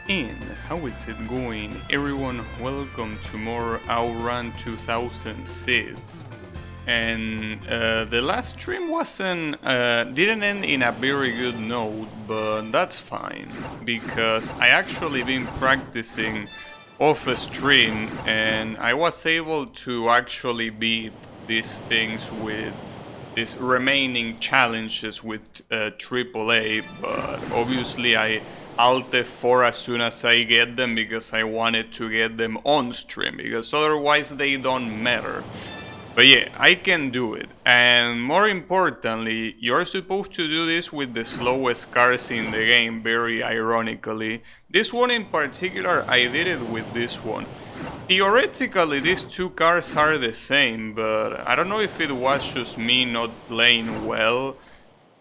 And how is it going, everyone? Welcome to more OutRun 2006. And the last stream didn't end in a very good note, but that's fine because I actually been practicing off a stream and I was able to actually beat these things with these remaining challenges with AAA, but obviously I Alt F4 as soon as I get them because I wanted to get them on stream, because otherwise they don't matter. But yeah, I can do it, and more importantly, you're supposed to do this with the slowest cars in the game, very ironically. This one in particular, I did it with this one. Theoretically, these two cars are the same, but I don't know if it was just me not playing well,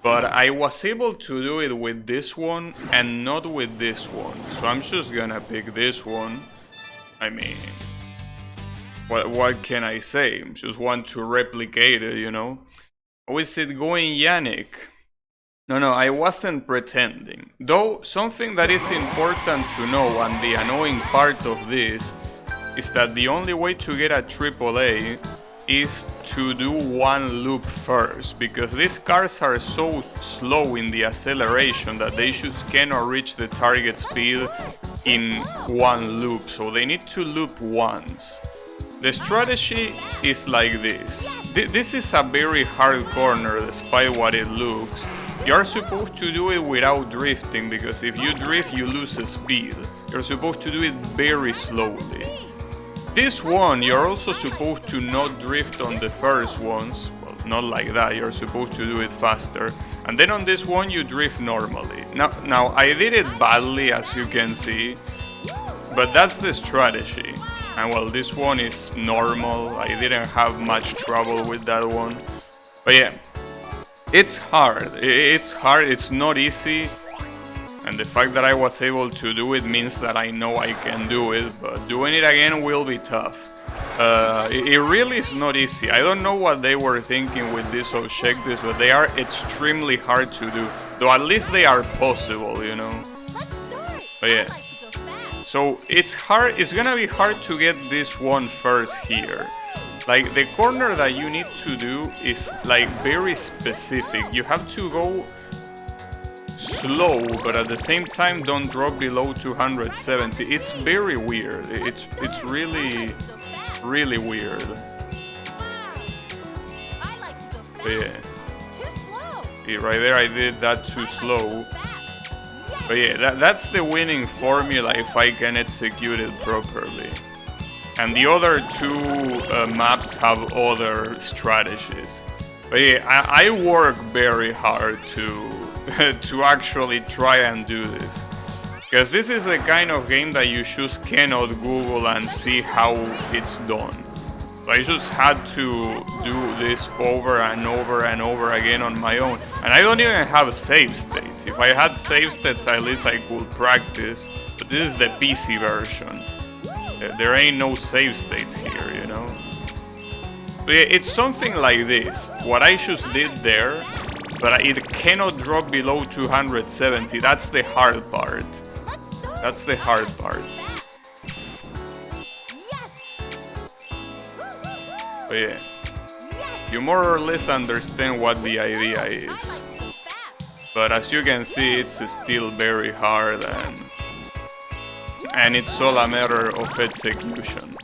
but I was able to do it with this one and not with this one. So I'm just gonna pick this one. I mean, what can I say? Just want to replicate it, you know? How is it going, Yannick? No, I wasn't pretending. Though, something that is important to know, and the annoying part of this, is that the only way to get a AAA is to do one loop first, because these cars are so slow in the acceleration that they just cannot reach the target speed in one loop, so they need to loop once. The strategy is like this. This is a very hard corner despite what it looks. You're supposed to do it without drifting, because if you drift you lose speed. You're supposed to do it very slowly. This one, you're also supposed to not drift on the first ones. Well, not like that, you're supposed to do it faster. And then on this one, you drift normally. Now I did it badly, as you can see, but that's the strategy. And well, this one is normal. I didn't have much trouble with that one. But yeah, it's hard. It's not easy. And the fact that I was able to do it means that I know I can do it, but doing it again will be tough. It really is not easy. I don't know what they were thinking with these objectives, but they are extremely hard to do. Though at least they are possible, you know. But yeah. So it's gonna be hard to get this one first here. Like, the corner that you need to do is like very specific. You have to go slow, but at the same time don't drop below 270. It's very weird. It's really weird. But yeah, right there I did that too slow. But yeah, that's the winning formula if I can execute it properly. And the other two maps have other strategies. But yeah, I work very hard to actually try and do this, because this is the kind of game that you just cannot Google and see how it's done. So I just had to do this over and over and over again on my own, and I don't even have save states. If I had save states, at least I could practice, but this is the PC version. There ain't no save states here, you know. But yeah, it's something like this, what I just did there, but it cannot drop below 270. That's the hard part. That's the hard part. But yeah, you more or less understand what the idea is. But as you can see, it's still very hard, and it's all a matter of execution.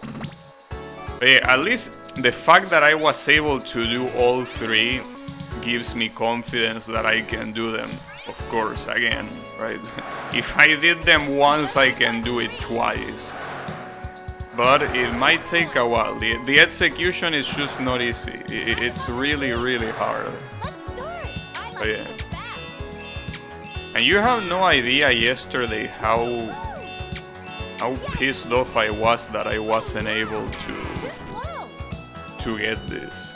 But yeah, at least the fact that I was able to do all three gives me confidence that I can do them, of course, again, right? If I did them once, I can do it twice. But it might take a while. The execution is just not easy. It's really hard. But yeah. And you have no idea yesterday how pissed off I was that I wasn't able to get this.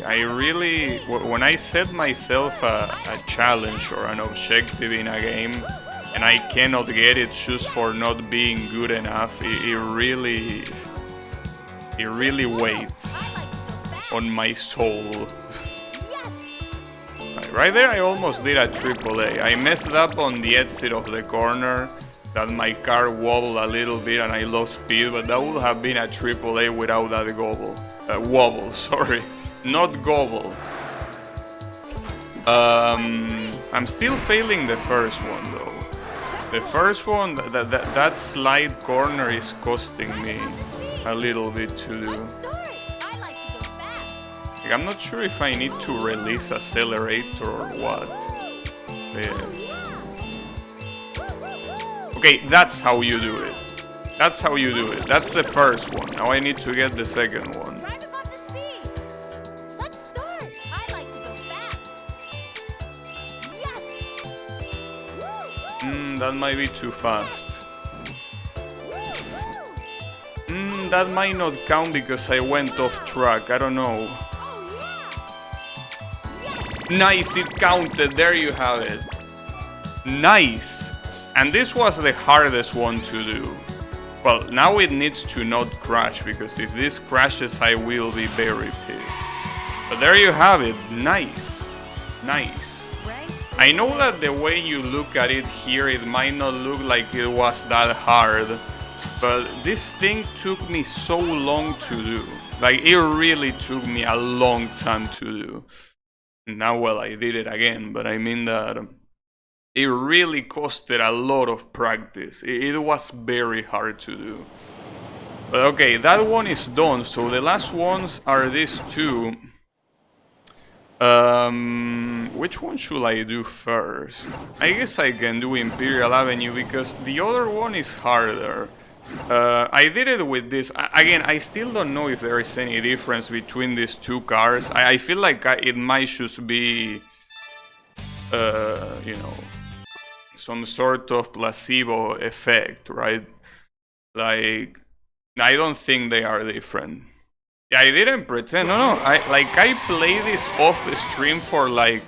I really, when I set myself a challenge or an objective in a game and I cannot get it just for not being good enough, it really weighs on my soul. Right there I almost did a AAA. I messed up on the exit of the corner, that my car wobbled a little bit and I lost speed, but that would have been a AAA without that wobble, sorry. Not gobble. I'm still failing the first one though. The first one, that slide corner is costing me a little bit to do. Like, I'm not sure if I need to release accelerator or what. Yeah. Okay, that's how you do it. That's how you do it. That's the first one. Now I need to get the second one. That might be too fast. That might not count because I went off track. I don't know. Nice, it counted. There you have it. Nice. And this was the hardest one to do. Well, now it needs to not crash, because if this crashes, I will be very pissed. But there you have it. Nice. Nice. I know that the way you look at it here, it might not look like it was that hard. But this thing took me so long to do. Like, it really took me a long time to do. Now, well, I did it again, but I mean that it really costed a lot of practice. It was very hard to do. But okay, that one is done, so the last ones are these two. Which one should I do first? I guess I can do Imperial Avenue, because the other one is harder. I did it with this. Again, I still don't know if there is any difference between these two cars. I feel like it might just be, you know, some sort of placebo effect, right? Like, I don't think they are different. Yeah, I didn't pretend. No. I played this off stream for like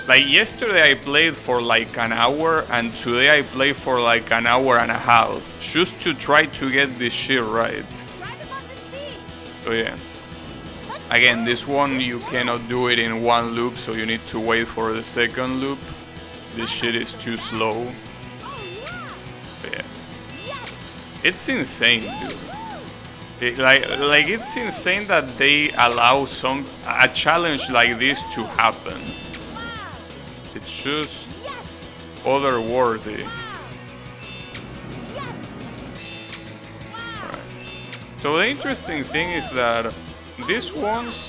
yesterday I played for like an hour, and today I played for like an hour and a half, just to try to get this shit right. So yeah. Again, this one you cannot do it in one loop, so you need to wait for the second loop. This shit is too slow. But yeah. It's insane, dude. Like it's insane that they allow a challenge like this to happen. It's just otherworldly. Alright. So the interesting thing is that these ones,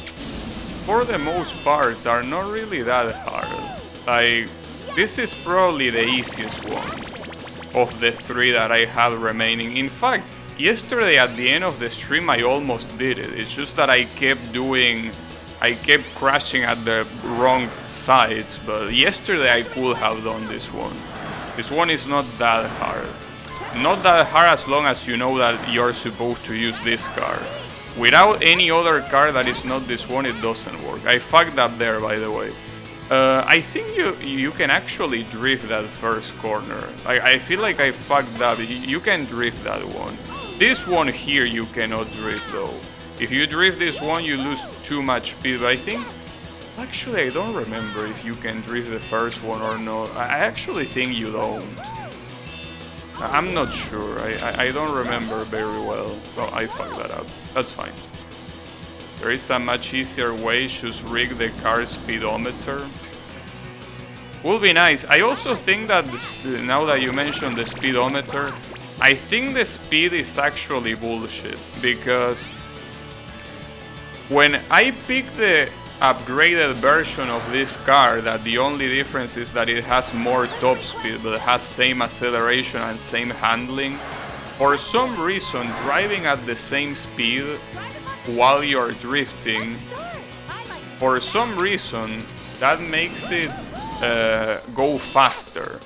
for the most part, are not really that hard. Like, this is probably the easiest one of the three that I have remaining. In fact, yesterday at the end of the stream I almost did it. It's just that I kept crashing at the wrong sides, but yesterday I could have done this one. This one is not that hard. Not that hard as long as you know that you're supposed to use this car. Without any other car that is not this one, it doesn't work. I fucked up there, by the way. I think you can actually drift that first corner. I feel like I fucked up. You can drift that one. This one here you cannot drift though. If you drift this one, you lose too much speed. But I think, actually, I don't remember if you can drift the first one or not. I actually think you don't. I'm not sure. I don't remember very well. Well, I fucked that up. That's fine. There is a much easier way. Just rig the car speedometer. Will be nice. I also think that now that you mentioned the speedometer, I think the speed is actually bullshit, because when I picked the upgraded version of this car, that the only difference is that it has more top speed, but it has same acceleration and same handling. For some reason, driving at the same speed while you're drifting, for some reason, that makes it go faster.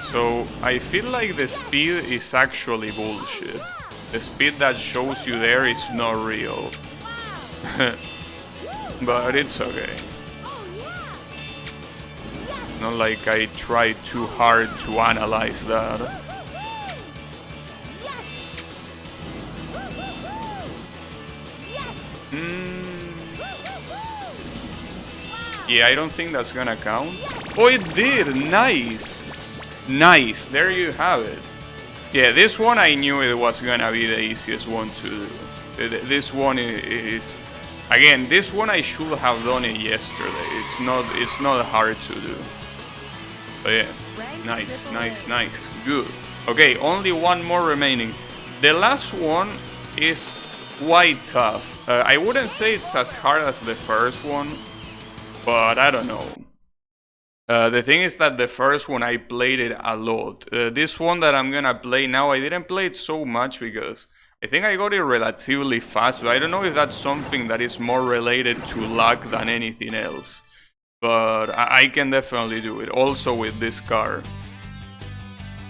So I feel like the speed is actually bullshit. The speed that shows you there is not real. But it's okay. Not like I tried too hard to analyze that. Yeah, I don't think that's gonna count. Oh, it did! Nice! Nice, there you have it. Yeah, this one I knew it was gonna be the easiest one to do. This one is... Again, this one I should have done it yesterday. It's not hard to do. But yeah, nice, nice, nice. Good. Okay, only one more remaining. The last one is quite tough. I wouldn't say it's as hard as the first one, but I don't know. The thing is that the first one I played it a lot. This one that I'm gonna play now, I didn't play it so much because I think I got it relatively fast, but I don't know if that's something that is more related to luck than anything else. But I can definitely do it, also with this car.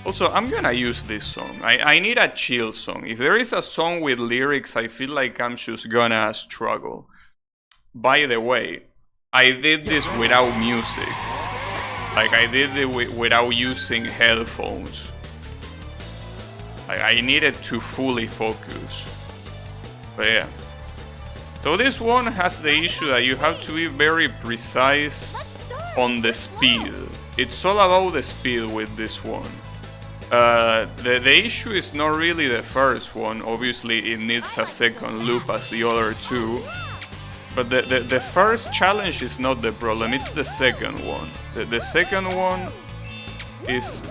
Also, I'm gonna use this song. I need a chill song. If there is a song with lyrics, I feel like I'm just gonna struggle. By the way, I did this without music. Like, I did it without using headphones. I needed to fully focus. But yeah. So this one has the issue that you have to be very precise on the speed. It's all about the speed with this one. The issue is not really the first one. Obviously it needs a second loop as the other two. But the first challenge is not the problem, it's the second one. The second one is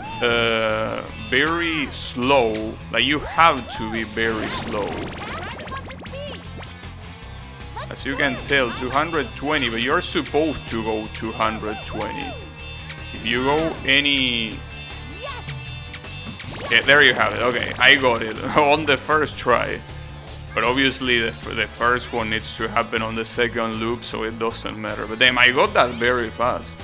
very slow. Like, you have to be very slow. As you can tell, 220, but you're supposed to go 220. If you go any... Yeah, there you have it. Okay, I got it on the first try. But obviously the first one needs to happen on the second loop, so it doesn't matter. But damn, I got that very fast.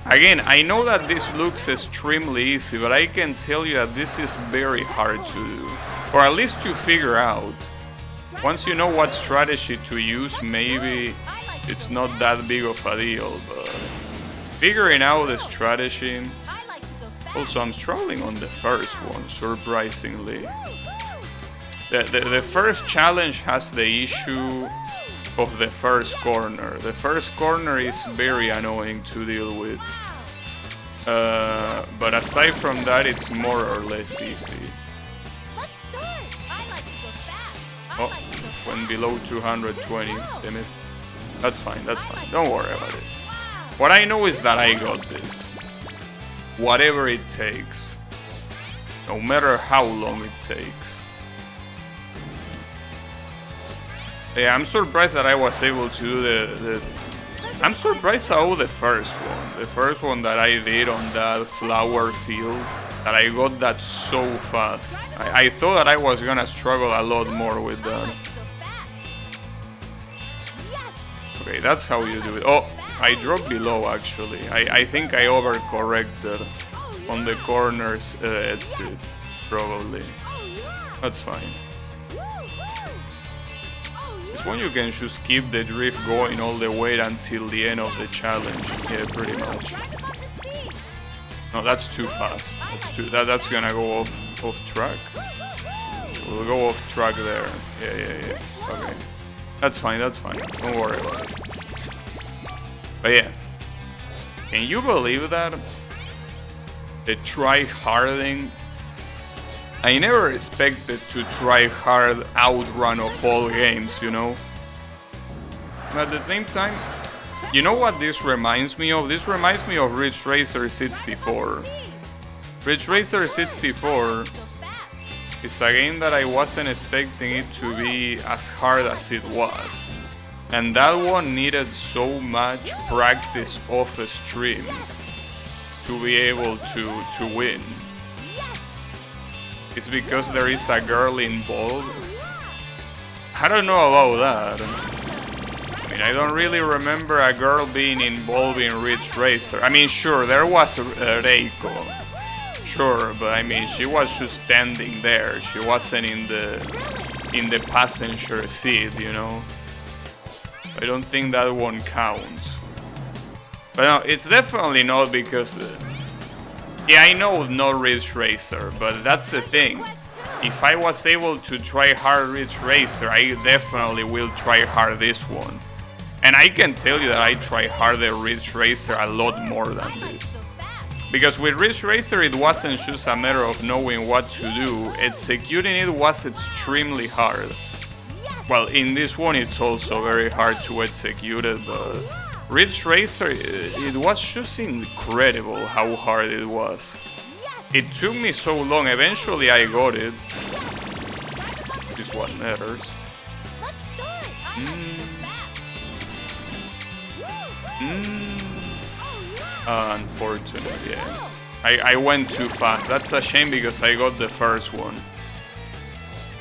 Again, I know that this looks extremely easy, but I can tell you that this is very hard to do. Or at least to figure out. Once you know what strategy to use, maybe it's not that big of a deal, but figuring out the strategy... Also, I'm struggling on the first one, surprisingly. The first challenge has the issue of the first corner. The first corner is very annoying to deal with. But aside from that, it's more or less easy. Oh, went below 220, damn it. That's fine, that's fine. Don't worry about it. What I know is that I got this. Whatever it takes. No matter how long it takes. Yeah, I'm surprised that I was able to do the I'm surprised how the first one that I did on that flower field, that I got that so fast. I thought that I was gonna struggle a lot more with that. Okay, that's how you do it. Oh, I dropped below actually. I think I overcorrected on the corners exit, probably. That's fine. This one you can just keep the drift going all the way until the end of the challenge. Yeah, pretty much. No, that's too fast. That's gonna go off track. We'll go off track there. Yeah. Okay. That's fine, don't worry about it. But yeah. Can you believe that? The try-harding. I never expected to try hard OutRun of all games, you know? But at the same time, you know what this reminds me of? This reminds me of Ridge Racer 64. Ridge Racer 64 is a game that I wasn't expecting it to be as hard as it was. And that one needed so much practice off stream to be able to win. It's because there is a girl involved. I don't know about that. I mean, I don't really remember a girl being involved in Ridge Racer. I mean, sure, there was Reiko. Sure, but I mean, she was just standing there. She wasn't in the passenger seat, you know. I don't think that one counts. But no, it's definitely not because... yeah, I know not Ridge Racer, but that's the thing. If I was able to try hard Ridge Racer, I definitely will try hard this one. And I can tell you that I try harder Ridge Racer a lot more than this. Because with Ridge Racer it wasn't just a matter of knowing what to do, executing it was extremely hard. Well, in this one it's also very hard to execute it, but Ridge Racer, it was just incredible how hard it was. It took me so long, eventually I got it. This is what matters. Unfortunate, yeah. I went too fast. That's a shame because I got the first one.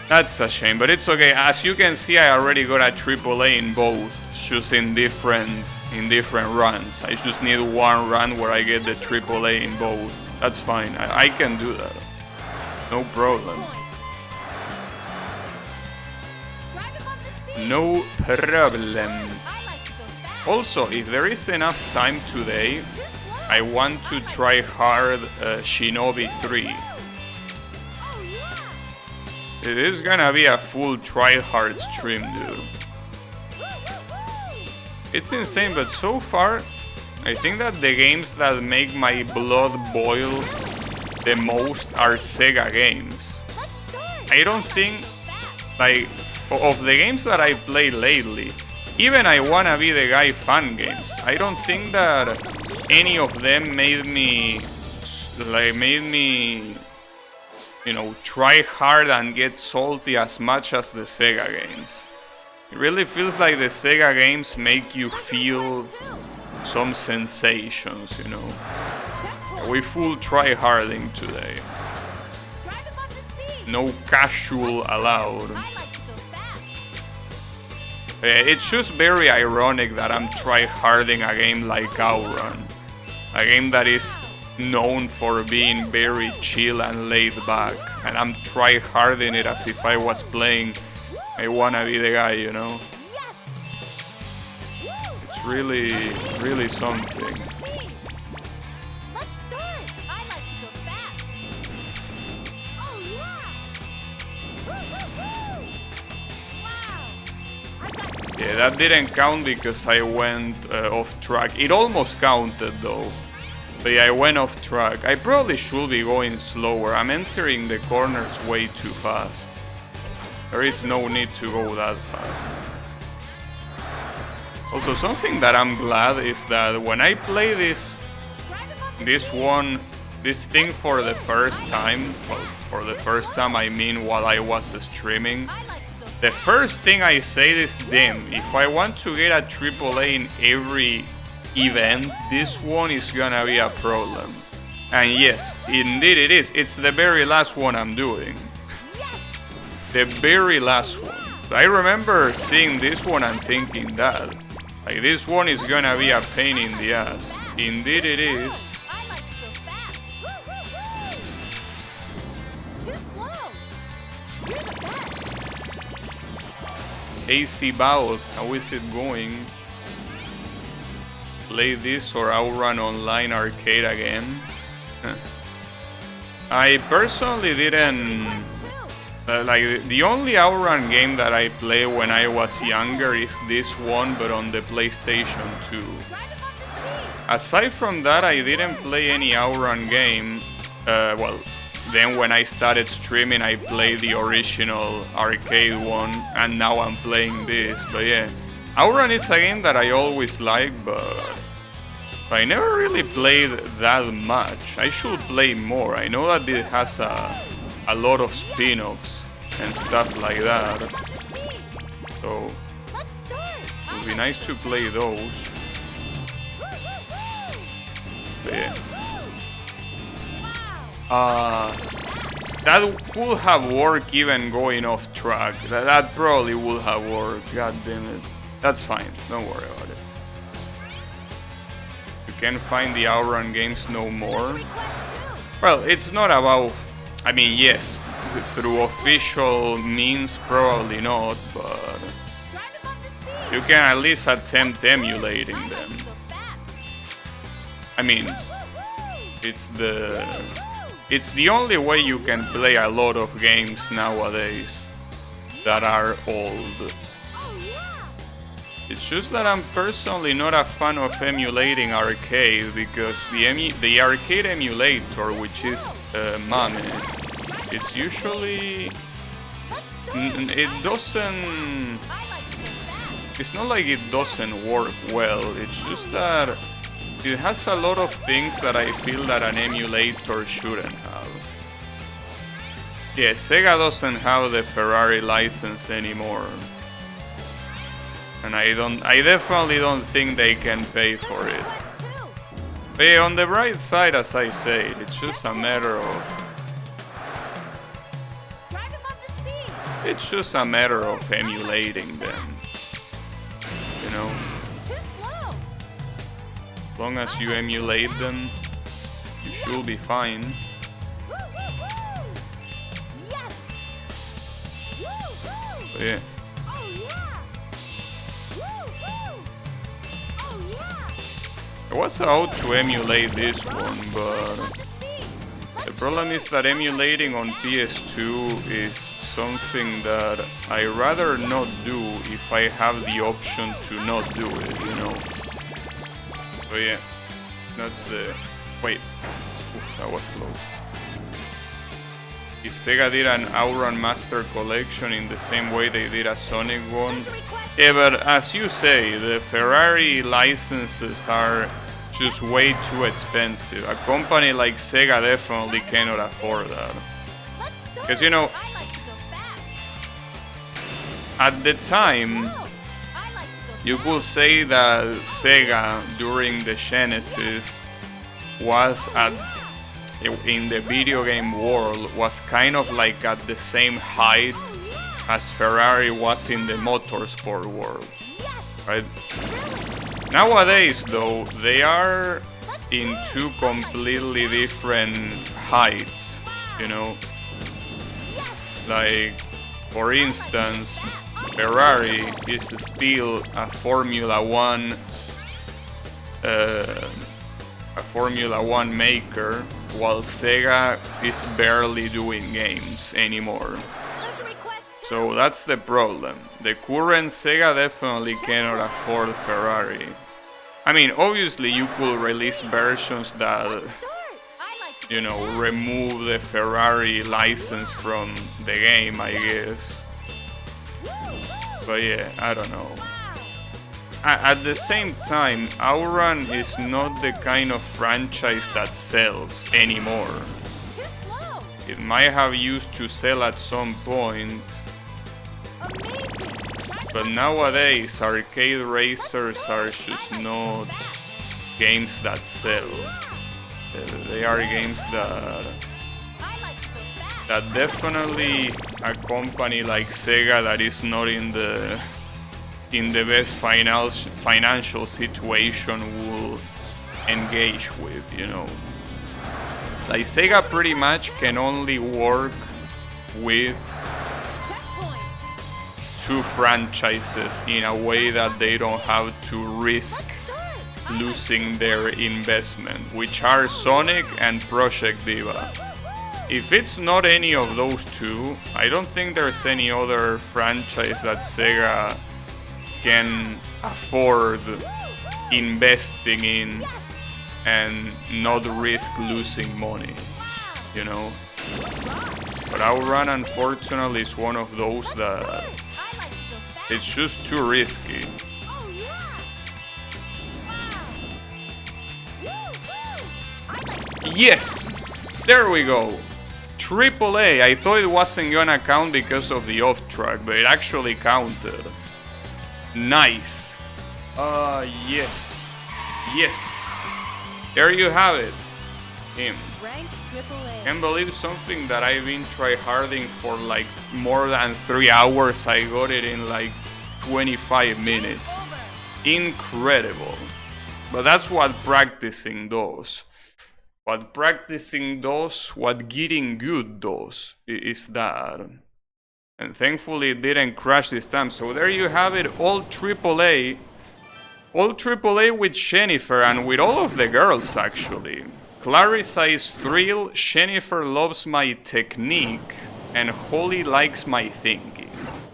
That's a shame, but it's okay. As you can see, I already got a AAA in both, just in different runs. I just need one run where I get the AAA in both. That's fine. I can do that. No problem. No problem. Also, if there is enough time today, I want to try hard Shinobi 3. It is gonna be a full try-hard stream, dude. It's insane, but so far, I think that the games that make my blood boil the most are Sega games. I don't think, like, of the games that I played lately, even I Wanna Be the Guy fan games, I don't think that any of them made me, you know, try hard and get salty as much as the Sega games. It really feels like the Sega games make you feel some sensations, you know. We full try harding today. No casual allowed. It's just very ironic that I'm try-harding a game like OutRun. A game that is known for being very chill and laid back. And I'm try-harding it as if I was playing I Wanna Be the Guy, you know? It's really something. Yeah, that didn't count because I went off track. It almost counted though. But yeah, I went off track. I probably should be going slower. I'm entering the corners way too fast. There is no need to go that fast. Also, something that I'm glad is that when I play this thing for the first time, well, for the first time I mean while I was streaming, the first thing I say is, damn, if I want to get a AAA in every event, this one is gonna be a problem. And yes, indeed it is. It's the very last one I'm doing. The very last one. I remember seeing this one and thinking that, like, this one is gonna be a pain in the ass. Indeed it is. AC Battles, how is it going? Play this or OutRun Online Arcade again? I personally didn't... like, the only OutRun game that I played when I was younger is this one, but on the PlayStation 2. Aside from that, I didn't play any OutRun game. Well, then when I started streaming, I played the original arcade one, and now I'm playing this. But yeah, OutRun is a game that I always liked, but I never really played that much. I should play more. I know that it has a lot of spin-offs and stuff like that, so it would be nice to play those. But yeah. That could have worked even going off track. That probably would have worked. God damn it. That's fine. Don't worry about it. You can find the OutRun games no more. Well, it's not about... I mean, yes, through official means, probably not, but you can at least attempt emulating them. I mean, it's the only way you can play a lot of games nowadays that are old. It's just that I'm personally not a fan of emulating arcade, because the arcade emulator, which is MAME, it's usually... it doesn't... It's not like it doesn't work well, it's just that it has a lot of things that I feel that an emulator shouldn't have. Yeah, Sega doesn't have the Ferrari license anymore. And I definitely don't think they can pay for it. But yeah, on the bright side, as I said, it's just a matter of... It's just a matter of emulating them. You know? As long as you emulate them, you should be fine. But yeah. I was out to emulate this one, but the problem is that emulating on PS2 is something that I rather not do if I have the option to not do it, you know. So yeah, that's the... Wait, oof, that was close. If Sega did an OutRun Master Collection in the same way they did a Sonic one... Yeah, but as you say, the Ferrari licenses are just way too expensive. A company like Sega definitely cannot afford that. Because, you know, at the time, you could say that Sega during the Genesis was in the video game world was kind of like at the same height as Ferrari was in the motorsport world, right? Nowadays, though, they are in two completely different heights, you know? Like, for instance, Ferrari is still a Formula One maker, while Sega is barely doing games anymore. So that's the problem. The current Sega definitely cannot afford Ferrari. I mean, obviously you could release versions that, you know, remove the Ferrari license from the game, I guess. But yeah, I don't know. At the same time, OutRun is not the kind of franchise that sells anymore. It might have used to sell at some point, but nowadays arcade racers are just not games that sell. They are games that definitely a company like Sega that is not in the best financial situation will engage with, you know. Like Sega pretty much can only work with two franchises in a way that they don't have to risk losing their investment, which are Sonic and Project Diva. If it's not any of those two, I don't think there's any other franchise that Sega can afford investing in and not risk losing money, you know. But OutRun, unfortunately, is one of those that it's just too risky. Yes! There we go! AAA. I thought it wasn't gonna count because of the off track, but it actually counted. Nice. Yes. Yes. There you have it. Him. Can't believe something that I've been tryharding for like more than 3 hours. I got it in like 25 minutes. Incredible. But that's what practicing does. What practicing does, what getting good does, is that. And thankfully it didn't crash this time. So there you have it, all AAA. All AAA with Jennifer and with all of the girls actually. Clarissa is thrilled, Jennifer loves my technique, and Holly likes my thinking.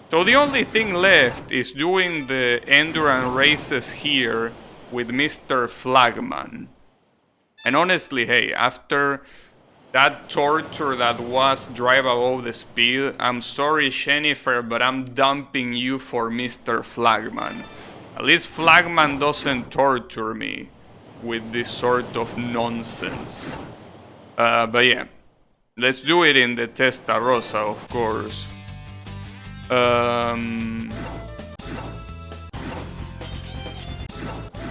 So the only thing left is doing the endurance races here with Mr. Flagman. And honestly, hey, after that torture that was drive above the speed, I'm sorry, Jennifer, but I'm dumping you for Mr. Flagman. At least Flagman doesn't torture me with this sort of nonsense. But yeah, let's do it in the Testarossa, of course. I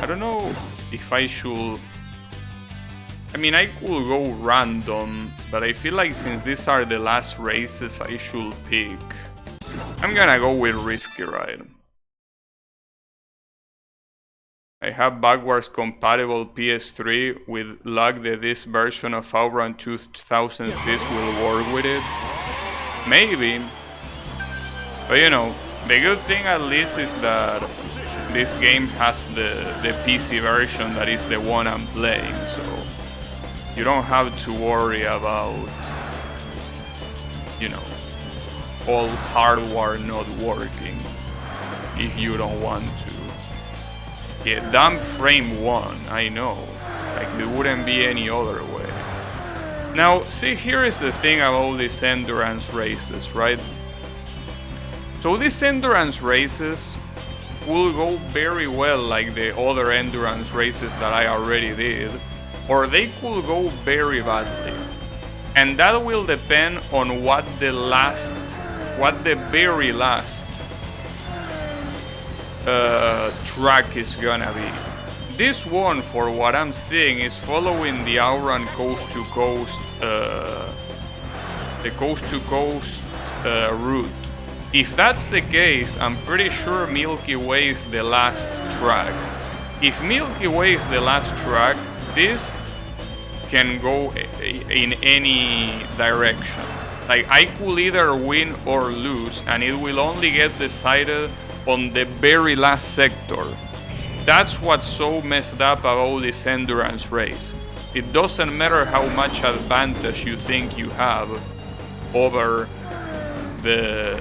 don't know if I should... I mean, I could go random, but I feel like since these are the last races, I should pick. I'm gonna go with Risky Ride. I have backwards compatible PS3 with luck that this version of OutRun 2006 will work with it. Maybe. But you know, the good thing at least is that this game has the PC version that is the one I'm playing, so you don't have to worry about, you know, all hardware not working if you don't want to. Yeah, damn frame 1, I know. Like, there wouldn't be any other way. Now, see, here is the thing about these endurance races, right? So these endurance races will go very well like the other endurance races that I already did, or they could go very badly. And that will depend on what the very last track is gonna be. This one, for what I'm seeing, is following the OutRun coast to coast, the coast to coast route. If that's the case, I'm pretty sure Milky Way is the last track. If Milky Way is the last track, this can go in any direction. Like, I could either win or lose, and it will only get decided on the very last sector. That's what's so messed up about this endurance race. It doesn't matter how much advantage you think you have over the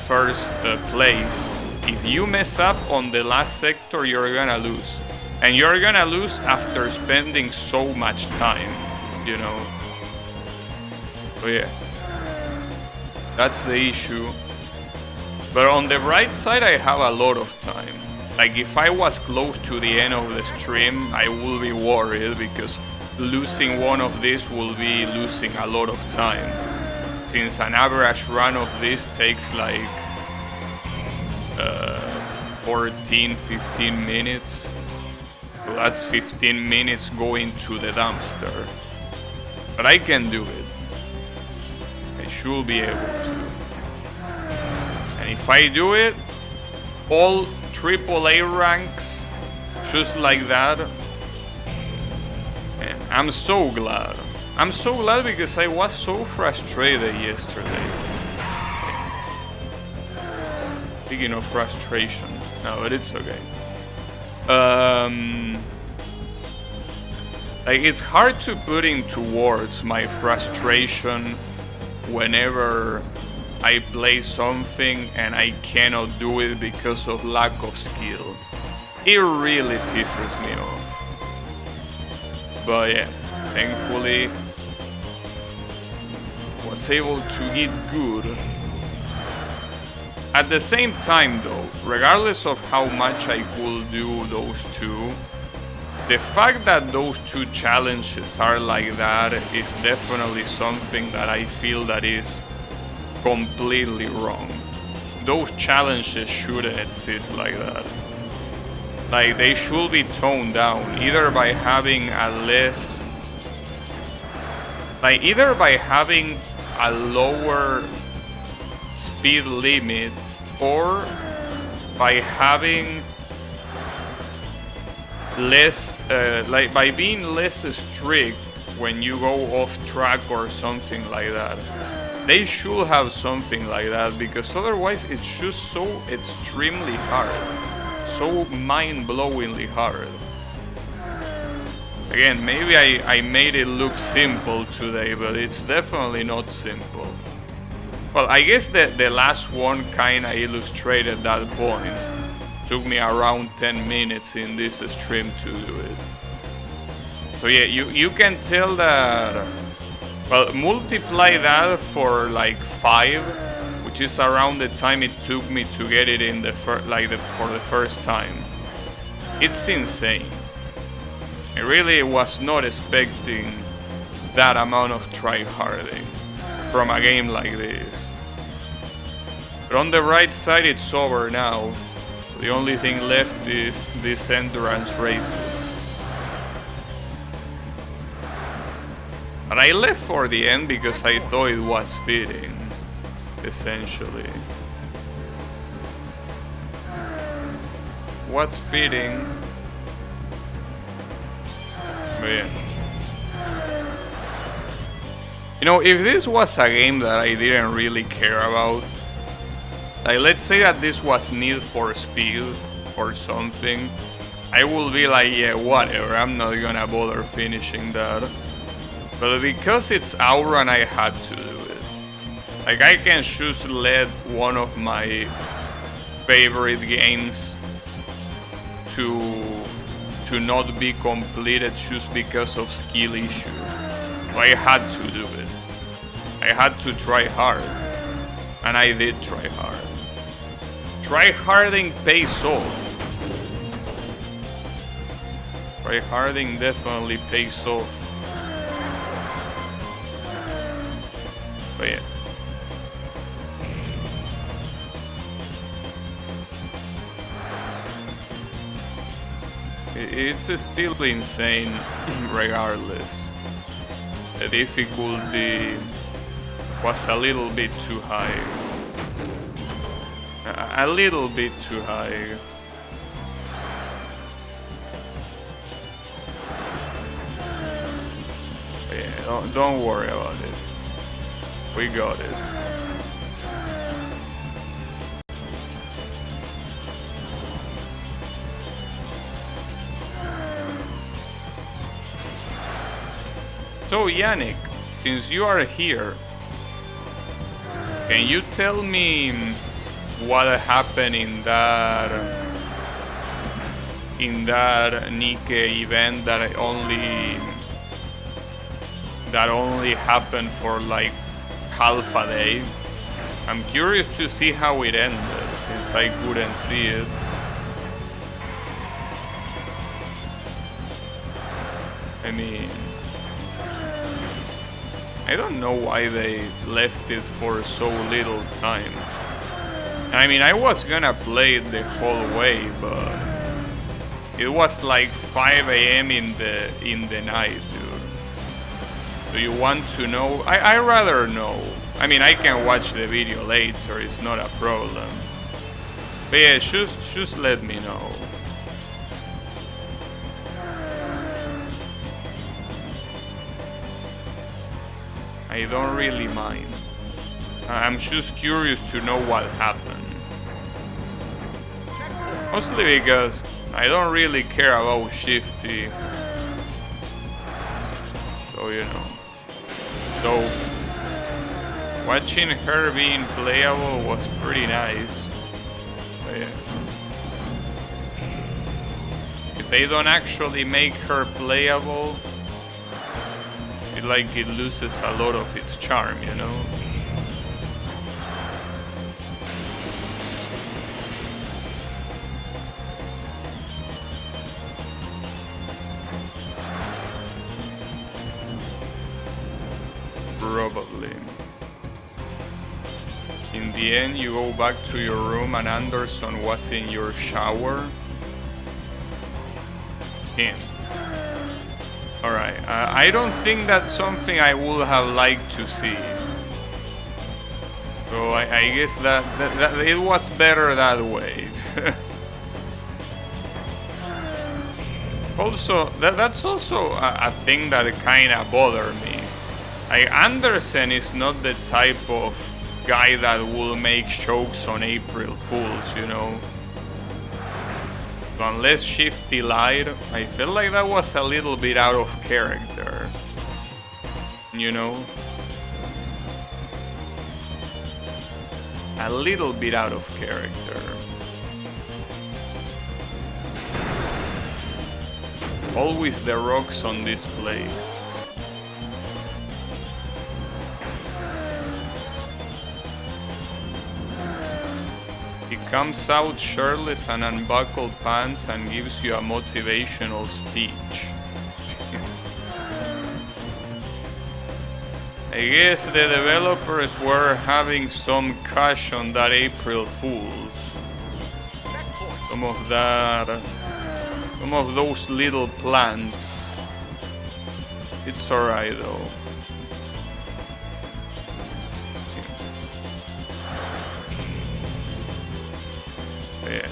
first place. If you mess up on the last sector, you're gonna lose. And you're gonna lose after spending so much time, you know. So yeah, that's the issue. But on the bright side, I have a lot of time. Like, if I was close to the end of the stream, I will be worried, because losing one of these will be losing a lot of time. Since an average run of this takes like 14-15 minutes. So that's 15 minutes going to the dumpster. But I can do it. I should be able to. And if I do it, all AAA ranks, just like that, and I'm so glad. I'm so glad, because I was so frustrated yesterday. Speaking of frustration, no, but it's okay. Like, it's hard to put into words my frustration whenever I play something and I cannot do it because of lack of skill. It really pisses me off. But yeah, thankfully was able to get good. At the same time though, regardless of how much I could do those two, the fact that those two challenges are like that is definitely something that I feel that is completely wrong. Those challenges shouldn't exist like that. Like, they should be toned down, either by having a lower speed limit, or by having less, by being less strict when you go off track or something like that. They should have something like that, because otherwise it's just so extremely hard, so mind-blowingly hard. Again, maybe I made it look simple today, but it's definitely not simple. Well, I guess the last one kinda illustrated that point. Took me around 10 minutes in this stream to do it. So yeah, you can tell that. Well, multiply that for like 5, which is around the time it took me to get it in the for the first time. It's insane. I really was not expecting that amount of tryharding from a game like this. But on the right side, it's over now. The only thing left is these endurance races. But I left for the end because I thought it was fitting, essentially. Was fitting. But yeah. You know, if this was a game that I didn't really care about, like let's say that this was Need for Speed or something, I will be like, yeah, whatever, I'm not gonna bother finishing that. But because it's OutRun, I had to do it. Like I can just let one of my favorite games to not be completed just because of skill issue. I had to do it. I had to try hard. And I did try hard. Tryharding pays off. Tryharding definitely pays off. But yeah. It's still insane regardless. The difficulty was a little bit too high. A little bit too high. But yeah, don't worry about it. We got it. So Yannick, since you are here, can you tell me what happened in that Nikkei event that only happened for like half a day? I'm curious to see how it ended since I couldn't see it. I mean, I don't know why they left it for so little time. I mean, I was gonna play it the whole way, but it was like 5 a.m. in the night, dude. Do you want to know? I rather know. I mean, I can watch the video later, it's not a problem. But yeah, just let me know. I don't really mind. I'm just curious to know what happened. Mostly because I don't really care about Shifty. So, you know. So, watching her being playable was pretty nice. But yeah. If they don't actually make her playable, like it loses a lot of its charm, you know? Probably. In the end, you go back to your room and Anderson was in your shower? Him. Alright, I don't think that's something I would have liked to see. So I guess that it was better that way. Also, that's also a thing that kinda bothered me. Like, Anderson is not the type of guy that will make jokes on April Fools, you know? So unless Shifty lied, I feel like that was a little bit out of character. You know? a little bit out of character. Always the rocks on this place. He comes out shirtless and unbuckled pants and gives you a motivational speech. I guess the developers were having some cash on that April Fools. Some of those little plants. It's alright though. Yeah.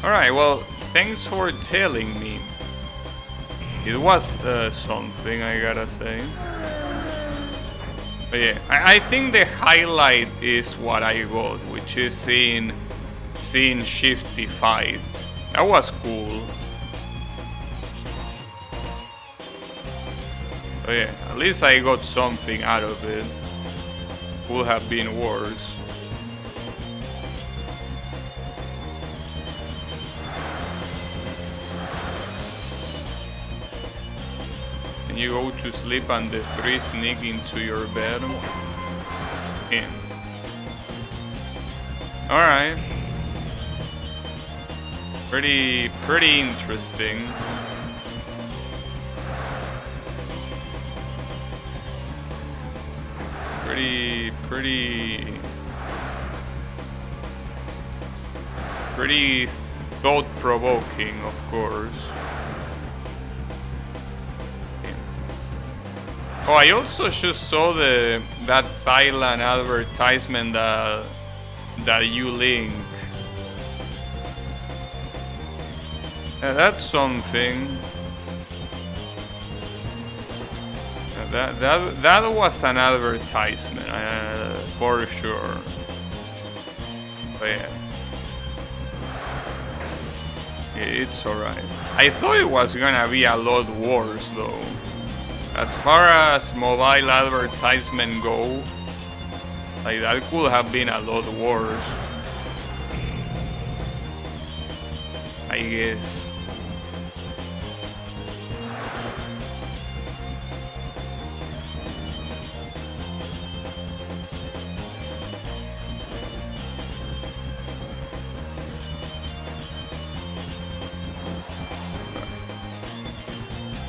Alright, well, thanks for telling me. It was something, I gotta say. But yeah, I think the highlight is what I got, which is seeing Shifty fight. That was cool. But yeah, at least I got something out of it. Could have been worse. And you go to sleep and the three sneak into your bed. In. Alright. Pretty interesting. Pretty thought-provoking, of course. Oh, I also just saw that Thailand advertisement that you link. That's something. That was an advertisement, for sure. But yeah. It's alright. I thought it was gonna be a lot worse though. As far as mobile advertisement go, like that could have been a lot worse. I guess.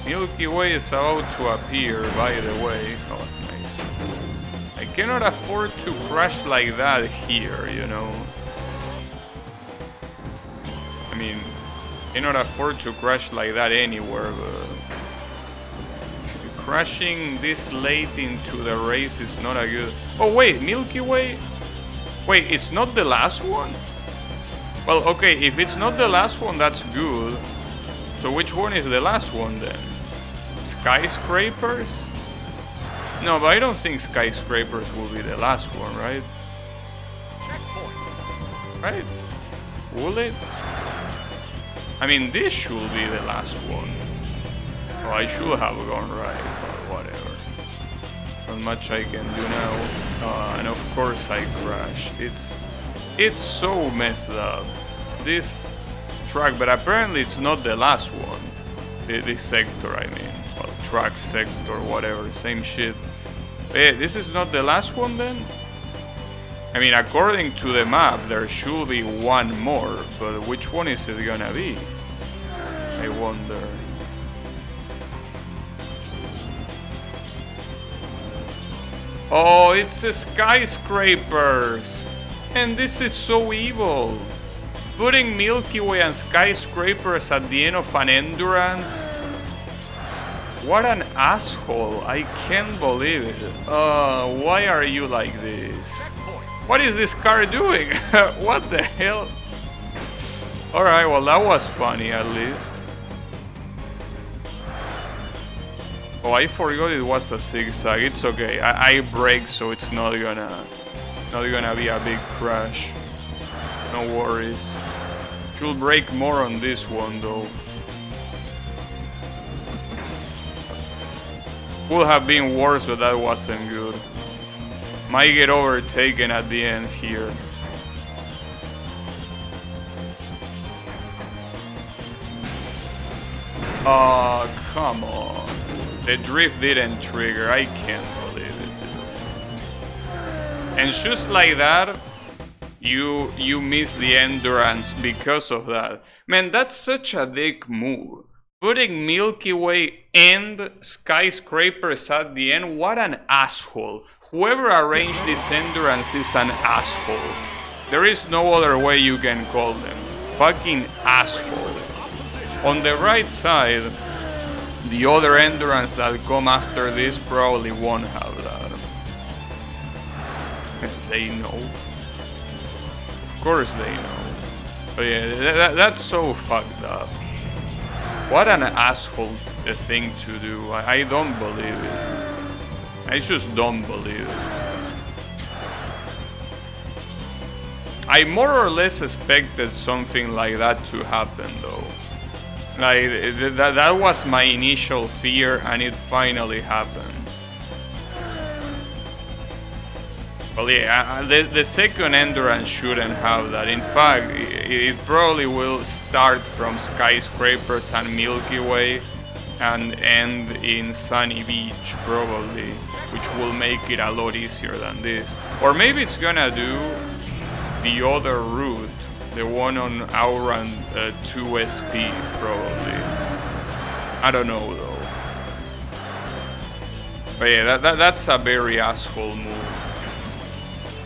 Milky Way is about to appear, by the way. Oh, nice. I cannot afford to crash like that here, you know. I mean, cannot afford to crash like that anywhere, but crashing this late into the race is not a good... Oh wait, Milky Way? Wait, it's not the last one? Well, okay, if it's not the last one, that's good. So which one is the last one then? Skyscrapers? No, but I don't think Skyscrapers will be the last one, right? Right? Will it? I mean, this should be the last one. Oh, I should have gone right, but whatever. Not much I can do now. And of course I crash. It's so messed up. This track, but apparently it's not the last one. This sector, I mean. Well, track, sector, whatever, same shit. Hey, this is not the last one then? I mean, according to the map, there should be one more, but which one is it gonna be? I wonder. Oh, it's a Skyscrapers! And this is so evil! Putting Milky Way and Skyscrapers at the end of an endurance? What an asshole, I can't believe it. Why are you like this? What is this car doing? What the hell? Alright, well that was funny at least. Oh, I forgot it was a zigzag. It's okay. I brake, so it's not gonna be a big crash. No worries. Should brake more on this one though. Would have been worse, but that wasn't good. Might get overtaken at the end here. Oh, come on. The drift didn't trigger. I can't believe it. And just like that, you miss the endurance because of that. Man, that's such a dick move. Putting Milky Way and skyscrapers at the end, what an asshole. Whoever arranged this endurance is an asshole. There is no other way you can call them. Fucking asshole. On the right side, the other endurance that come after this probably won't have that. They know. Of course they know. But yeah, that's so fucked up. What an asshole thing to do. I don't believe it. I just don't believe it. I more or less expected something like that to happen though. Like, that was my initial fear and it finally happened. Well, yeah, the second endurance shouldn't have that. In fact, it probably will start from skyscrapers and Milky Way and end in Sunny Beach, probably, which will make it a lot easier than this. Or maybe it's gonna do the other route, the one on OutRun 2SP, probably. I don't know though. But yeah, that's a very asshole move.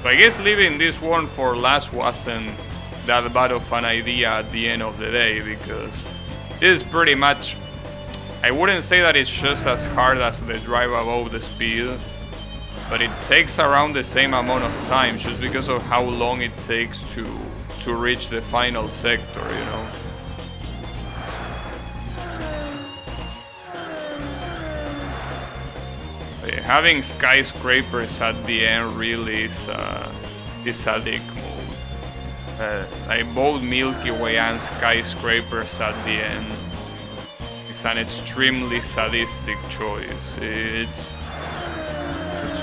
So I guess leaving this one for last wasn't that bad of an idea at the end of the day, because this is pretty much, I wouldn't say that it's just as hard as the drive above the speed, but it takes around the same amount of time just because of how long it takes to reach the final sector, you know. Having skyscrapers at the end really is a dick move. Like both Milky Way and skyscrapers at the end is an extremely sadistic choice. It's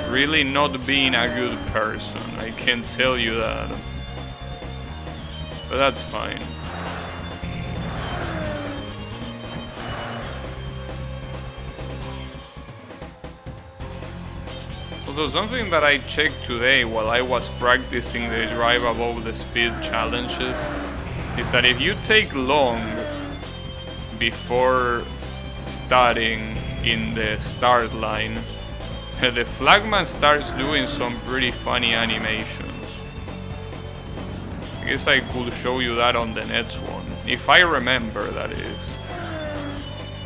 really not being a good person, I can tell you that. But that's fine. Also, something that I checked today while I was practicing the drive above the speed challenges is that if you take long before starting in the start line, the flagman starts doing some pretty funny animations. I guess I could show you that on the next one, if I remember, that is.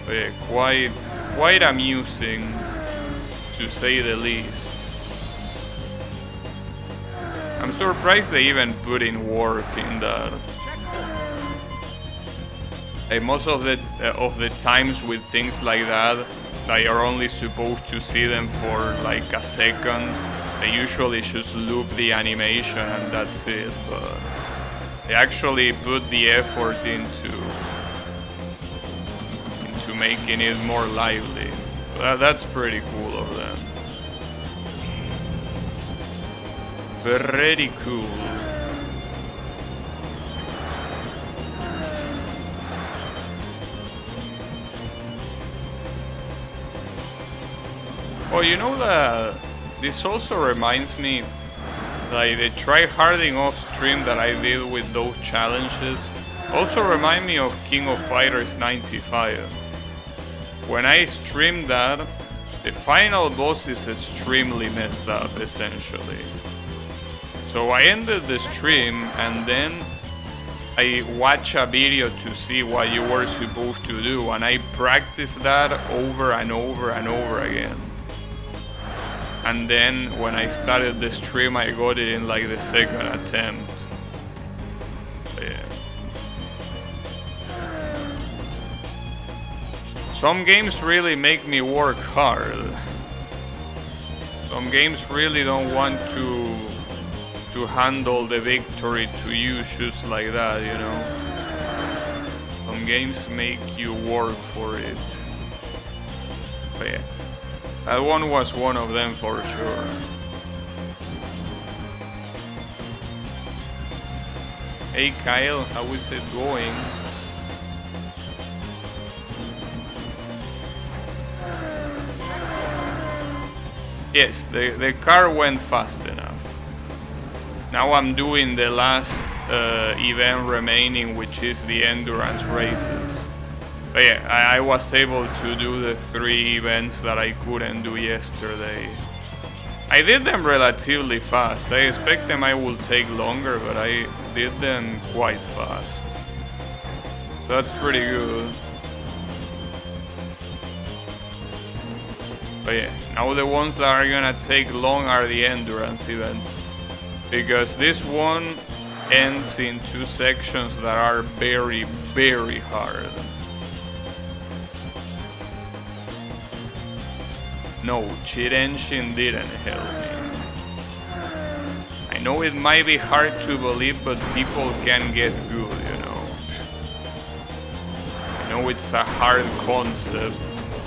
But yeah, quite amusing, to say the least. I'm surprised they even put in work in that. Most of the times with things like that, that you're only supposed to see them for like a second, they usually just loop the animation and that's it. But they actually put the effort into making it more lively. That's pretty cool of them. Very cool. Oh, you know that this also reminds me, like the try-harding off stream that I did with those challenges also remind me of King of Fighters 95. When I streamed that, the final boss is extremely messed up, essentially. So I ended the stream and then I watched a video to see what you were supposed to do, and I practiced that over and over and over again. And then when I started the stream, I got it in like the second attempt. Yeah. Some games really make me work hard. Some games really don't want to handle the victory to you just like that, you know. Some games make you work for it. But yeah, that one was one of them for sure. Hey Kyle, how is it going? Yes, the car went fast enough. Now I'm doing the last event remaining, which is the endurance races. But yeah, I was able to do the 3 events that I couldn't do yesterday. I did them relatively fast. I expect them I will take longer, but I did them quite fast. That's pretty good. But yeah, now the ones that are gonna take long are the endurance events. Because this one ends in 2 sections that are very, very hard. No, cheat engine didn't help me. I know it might be hard to believe, but people can get good, you know. I know it's a hard concept,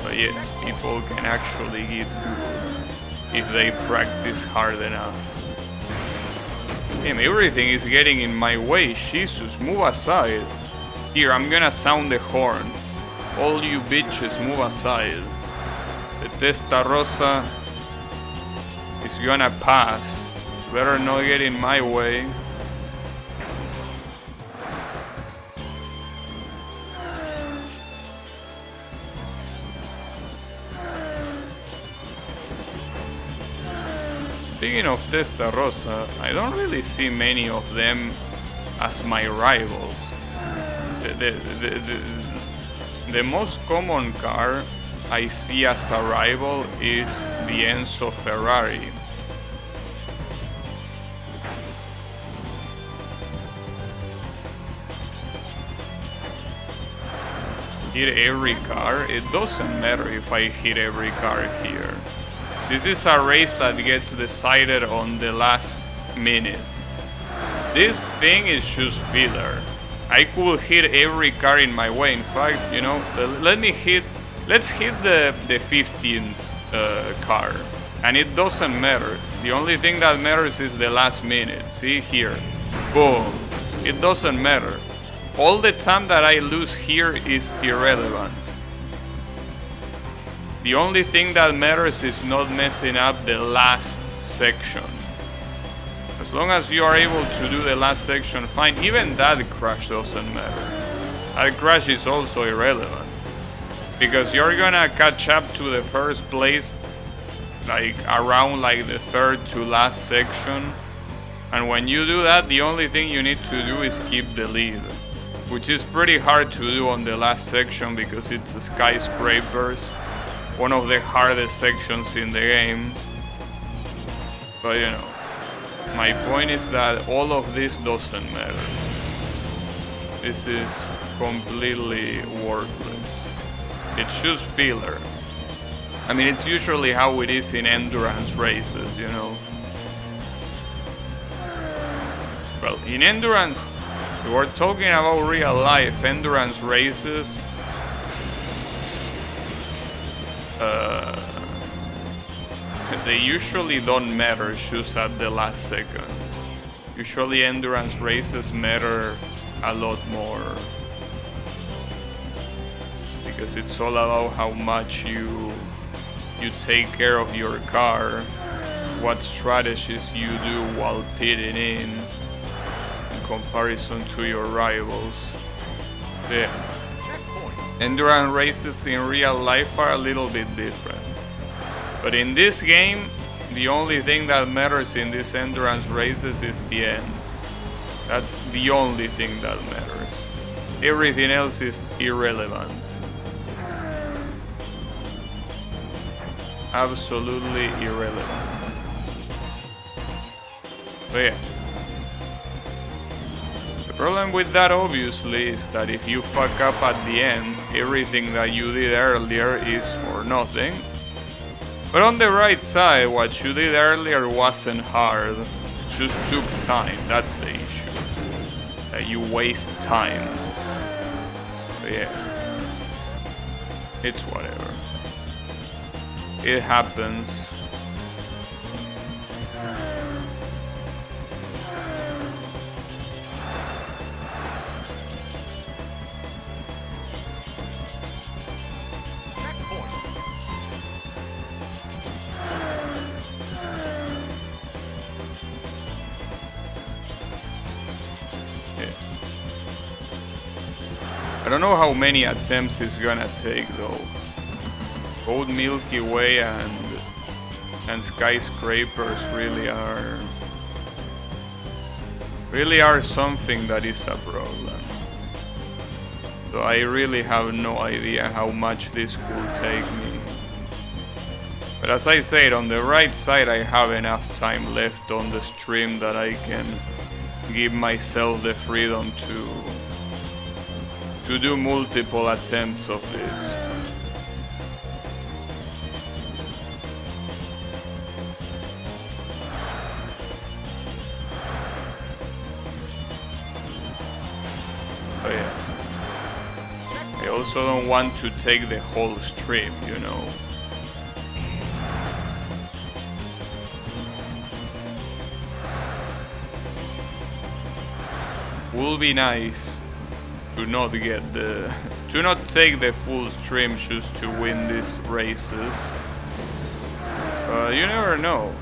but yes, people can actually get good if they practice hard enough. Damn, everything is getting in my way. Jesus, move aside. Here, I'm gonna sound the horn. All you bitches, move aside. The Testarossa is gonna pass. Better not get in my way. Speaking of Testarossa, I don't really see many of them as my rivals. The most common car I see as a rival is the Enzo Ferrari. Hit every car? It doesn't matter if I hit every car here. This is a race that gets decided on the last minute. This thing is just filler. I could hit every car in my way. In fact, you know, let's hit the 15th car. And it doesn't matter. The only thing that matters is the last minute. See here. Boom. It doesn't matter. All the time that I lose here is irrelevant. The only thing that matters is not messing up the last section. As long as you are able to do the last section, fine. Even that crash doesn't matter. That crash is also irrelevant. Because you're gonna catch up to the first place like around like the 3rd to last section. And when you do that, the only thing you need to do is keep the lead. Which is pretty hard to do on the last section because it's skyscrapers. One of the hardest sections in the game. But you know, my point is that all of this doesn't matter. This is completely worthless. It's just filler. I mean, it's usually how it is in endurance races, you know. Well, in endurance, we're talking about real life endurance races. They usually don't matter just at the last second. Usually endurance races matter a lot more. Because it's all about how much you take care of your car, what strategies you do while pitting in comparison to your rivals. Yeah. Endurance races in real life are a little bit different. But in this game, the only thing that matters in these endurance races is the end. That's the only thing that matters. Everything else is irrelevant. Absolutely irrelevant. But yeah. The problem with that obviously is that if you fuck up at the end, everything that you did earlier is for nothing. But on the right side, what you did earlier wasn't hard, just took time. That's the issue. That you waste time. But yeah. It's whatever. It happens. I don't know how many attempts it's gonna take though. Both Milky Way and skyscrapers really are something that is a problem. So I really have no idea how much this could take me. But as I said, on the right side I have enough time left on the stream that I can give myself the freedom to do multiple attempts of this. Oh yeah. I also don't want to take the whole stream, you know. Would be nice to not take the full stream just to win these races. But you never know.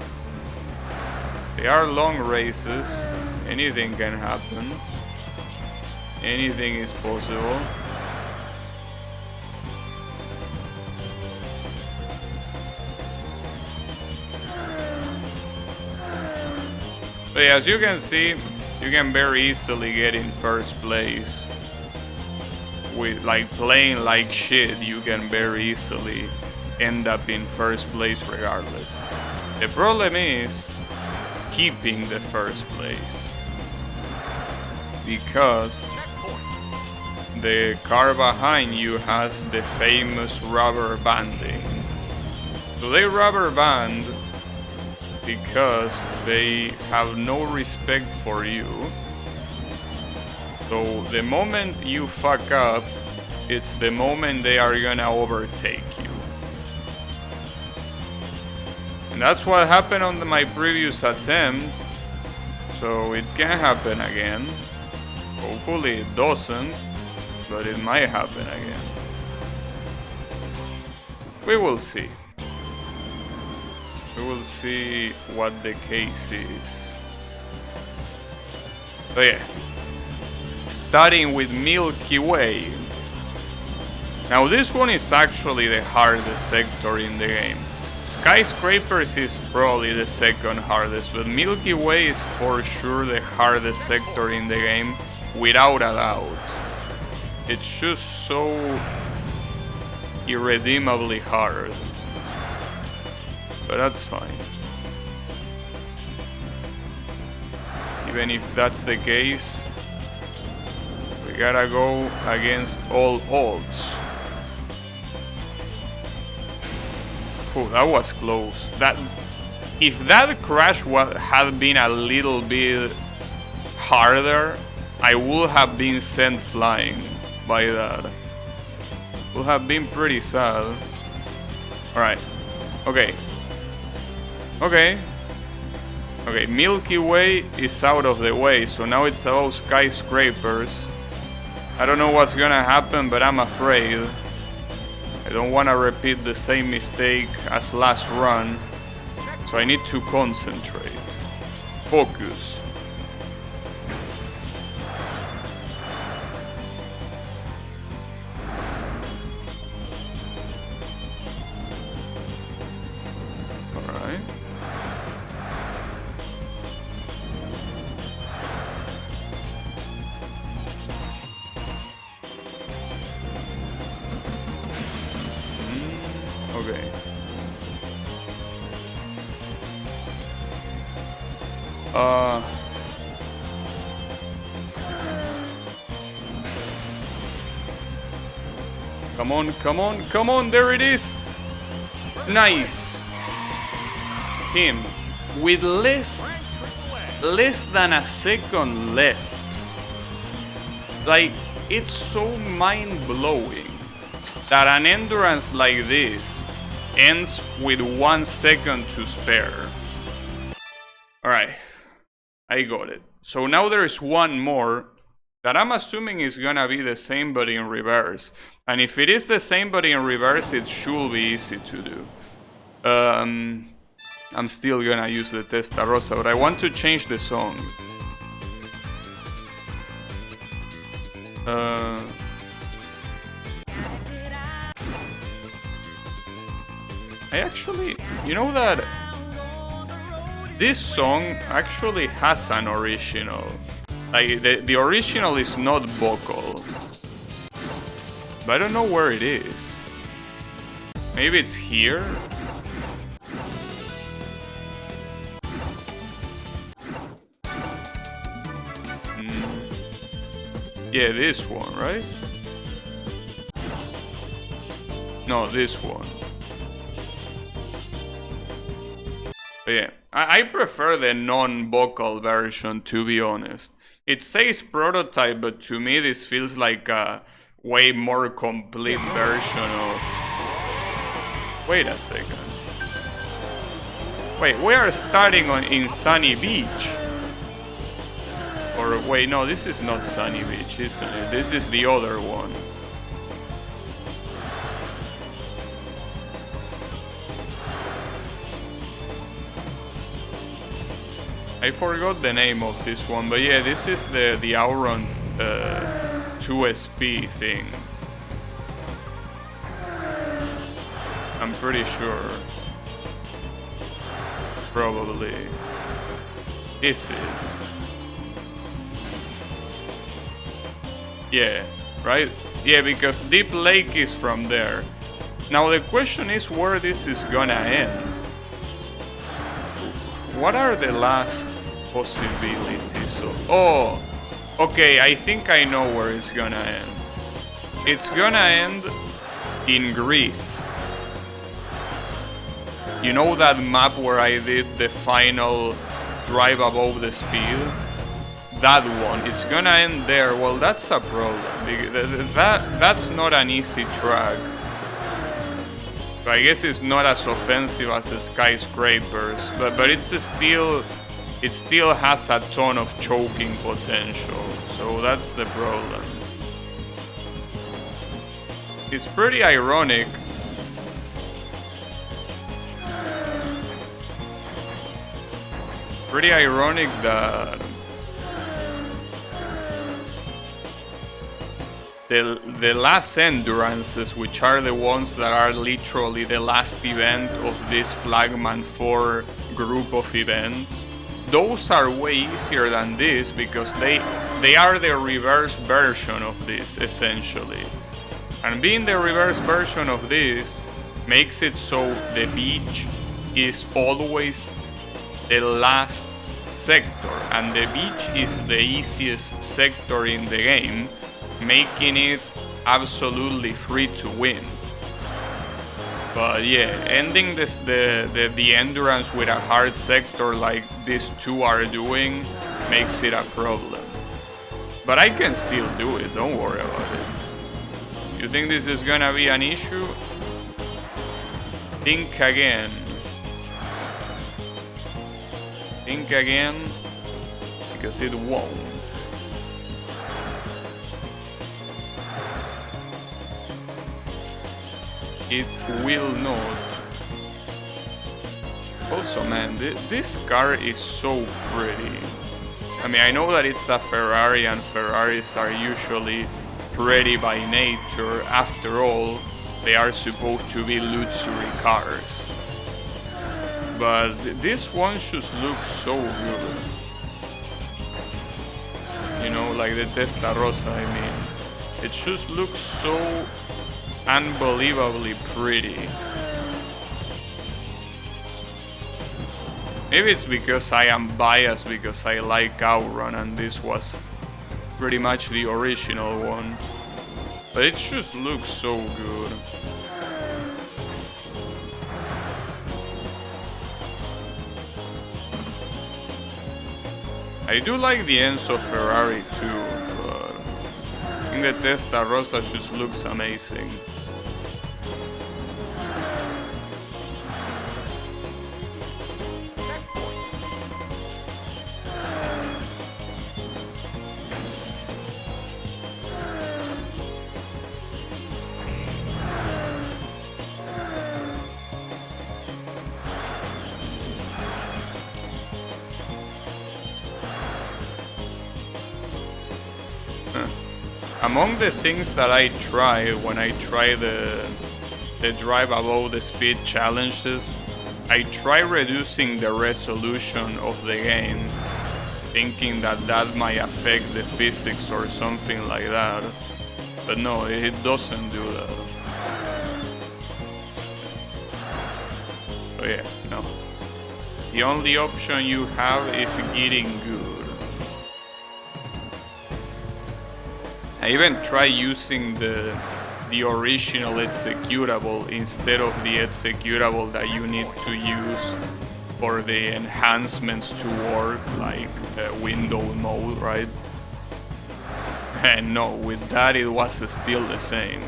They are long races. Anything can happen. Anything is possible. But yeah, as you can see, you can very easily get in first place. With like playing like shit, you can very easily end up in first place regardless. The problem is keeping the first place, because the car behind you has the famous rubber banding. So they rubber band because they have no respect for you. So the moment you fuck up, it's the moment they are gonna overtake you. And that's what happened on my previous attempt. So it can happen again. Hopefully it doesn't, but it might happen again. We will see. We will see what the case is. So yeah, starting with Milky Way. Now this one is actually the hardest sector in the game. Skyscrapers is probably the second hardest, but Milky Way is for sure the hardest sector in the game, without a doubt. It's just so irredeemably hard. But that's fine. Even if that's the case, we gotta go against all odds. Oh, that was close. If that crash had been a little bit harder, I would have been sent flying by that. Would have been pretty sad. Alright. Okay. Okay, Milky Way is out of the way, so now it's about skyscrapers. I don't know what's gonna happen, but I'm afraid. I don't wanna repeat the same mistake as last run, so I need to concentrate. Focus. Alright. Okay. Come on, come on, come on, there it is! Nice! Team, with less than a second left. Like, it's so mind-blowing that an endurance like this ends with 1 second to spare. Alright, I got it. So now there's one more that I'm assuming is gonna be the same but in reverse. And if it is the same but in reverse, it should be easy to do. I'm still gonna use the Testarossa, but I want to change the song. I actually, you know that this song actually has an original. Like the original is not vocal, but I don't know where it is. Maybe it's here. Yeah, this one, right? No, this one. But yeah, I prefer the non-vocal version, to be honest. It says prototype, but to me this feels like a way more complete version of... Wait a second. Wait, we are starting in Sunny Beach. Or wait, no, this is not Sunny Beach, isn't it? This is the other one. I forgot the name of this one, but yeah, this is the OutRun 2SP thing. I'm pretty sure. Probably. Is it? Yeah, right? Yeah, because Deep Lake is from there. Now the question is where this is gonna end. What are the last possibilities? Oh, okay, I think I know where it's gonna end. It's gonna end in Greece. You know that map where I did the final drive above the speed? That one, it's gonna end there. Well, that's a problem. That's not an easy track. So I guess it's not as offensive as the Skyscrapers, but it still has a ton of choking potential. So that's the problem. It's pretty ironic. Pretty ironic that the last endurances, which are the ones that are literally the last event of this Flagman 4 group of events, those are way easier than this because they are the reverse version of this, essentially. And being the reverse version of this makes it so the beach is always the last sector, and the beach is the easiest sector in the game, making it absolutely free to win. But yeah, ending the endurance with a hard sector like these two are doing makes it a problem. But I can still do it, don't worry about it. You think this is gonna be an issue? Think again. Think again, because it won't. It will not. Also, man, this car is so pretty. I mean, I know that it's a Ferrari and Ferraris are usually pretty by nature. After all, they are supposed to be luxury cars. But this one just looks so good. You know, like the Testarossa, I mean. It just looks so unbelievably pretty. Maybe it's because I am biased because I like OutRun and this was pretty much the original one. But it just looks so good. I do like the Enzo Ferrari too, but I think the Testarossa just looks amazing. Among the things that I try when I try the the drive above the speed challenges, I try reducing the resolution of the game, thinking that that might affect the physics or something like that. But no, it doesn't do that. So yeah, no. The only option you have is getting good. I even try using the original executable instead of the executable that you need to use for the enhancements to work, like window mode, right? And no, with that it was still the same.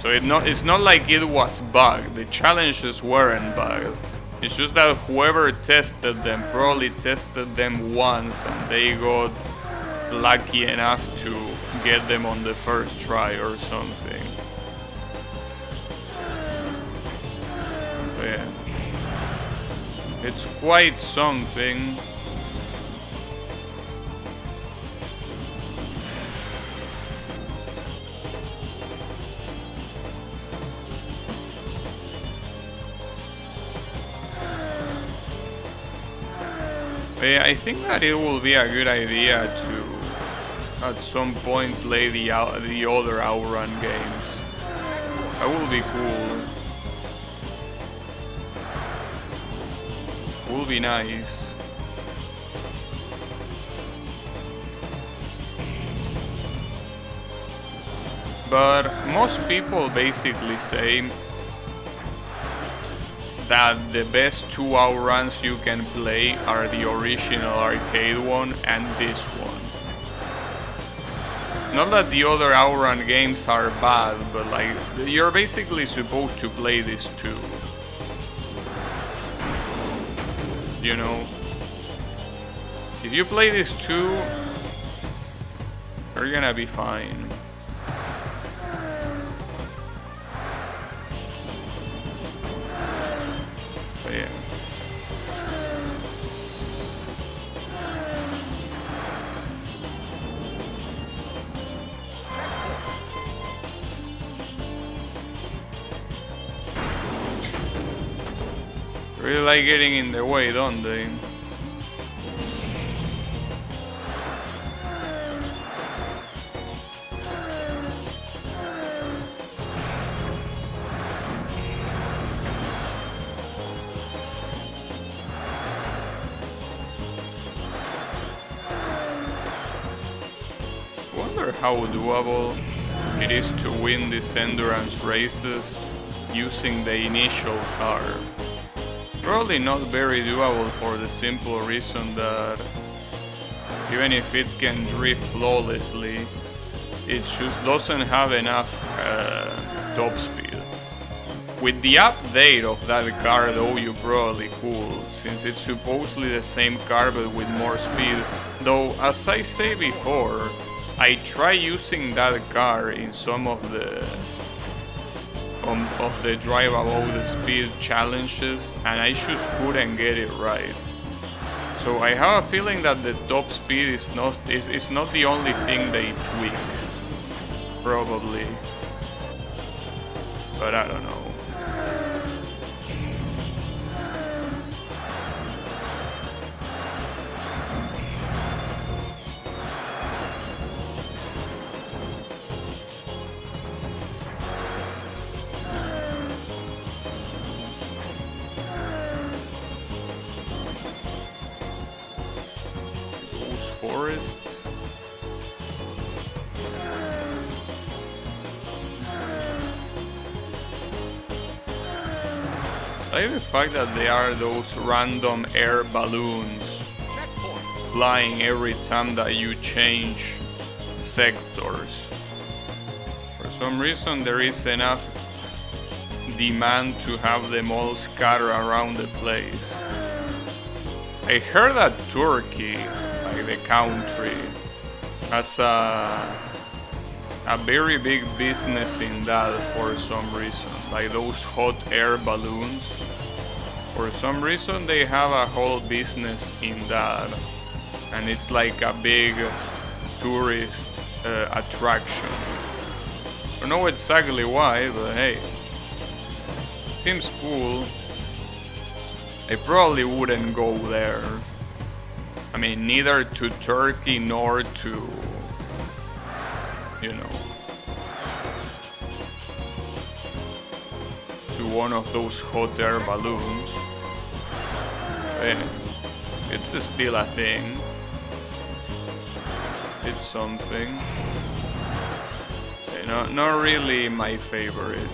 So it's not like it was bugged. The challenges weren't bugged. It's just that whoever tested them probably tested them once and they got lucky enough to get them on the first try or something. But yeah. It's quite something. I think that it will be a good idea to, at some point, play the other OutRun games. That will be cool. Will be nice. But most people basically say that the best two OutRuns you can play are the original arcade one and this one. Not that the other OutRun games are bad, but like you're basically supposed to play these two. You know? If you play these two, you're gonna be fine. Yeah. Really like getting in the way, don't they? How doable it is to win these endurance races using the initial car. Probably not very doable for the simple reason that even if it can drift flawlessly, it just doesn't have enough top speed. With the update of that car though, you probably could, since it's supposedly the same car but with more speed. Though, as I say before, I try using that car in some of the drive above the speed challenges and I just couldn't get it right. So I have a feeling that the top speed is not the only thing they tweak. Probably. But I don't know. Forest. I like the fact that there are those random air balloons flying every time that you change sectors. For some reason there is enough demand to have them all scattered around the place. I heard that Turkey, like the country, has a very big business in that for some reason. Like those hot air balloons. For some reason they have a whole business in that. And it's like a big tourist attraction. I don't know exactly why, but hey, Seems cool. I probably wouldn't go there. I mean, neither to Turkey nor to, you know, to one of those hot air balloons. Hey, it's still a thing. It's something. Hey, not really my favorite.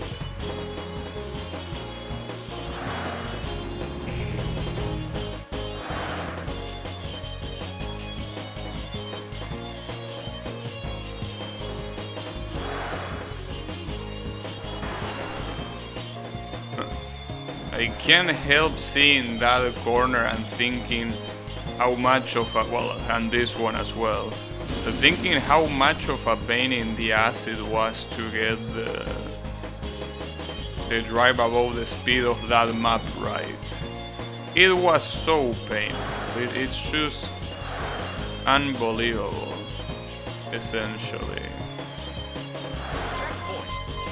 I can't help seeing that corner and thinking how much of a, well, and this one as well, thinking how much of a pain in the ass it was to get the drive above the speed of that map right. It was so painful. It's just unbelievable, essentially.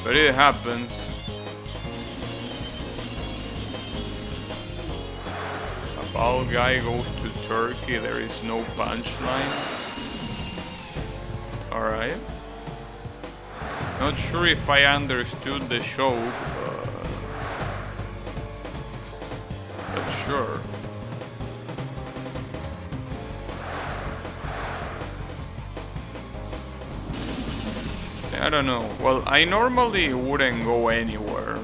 But it happens. A bald guy goes to Turkey, there is no punchline. Alright. Not sure if I understood the show, but sure. I don't know. Well, I normally wouldn't go anywhere.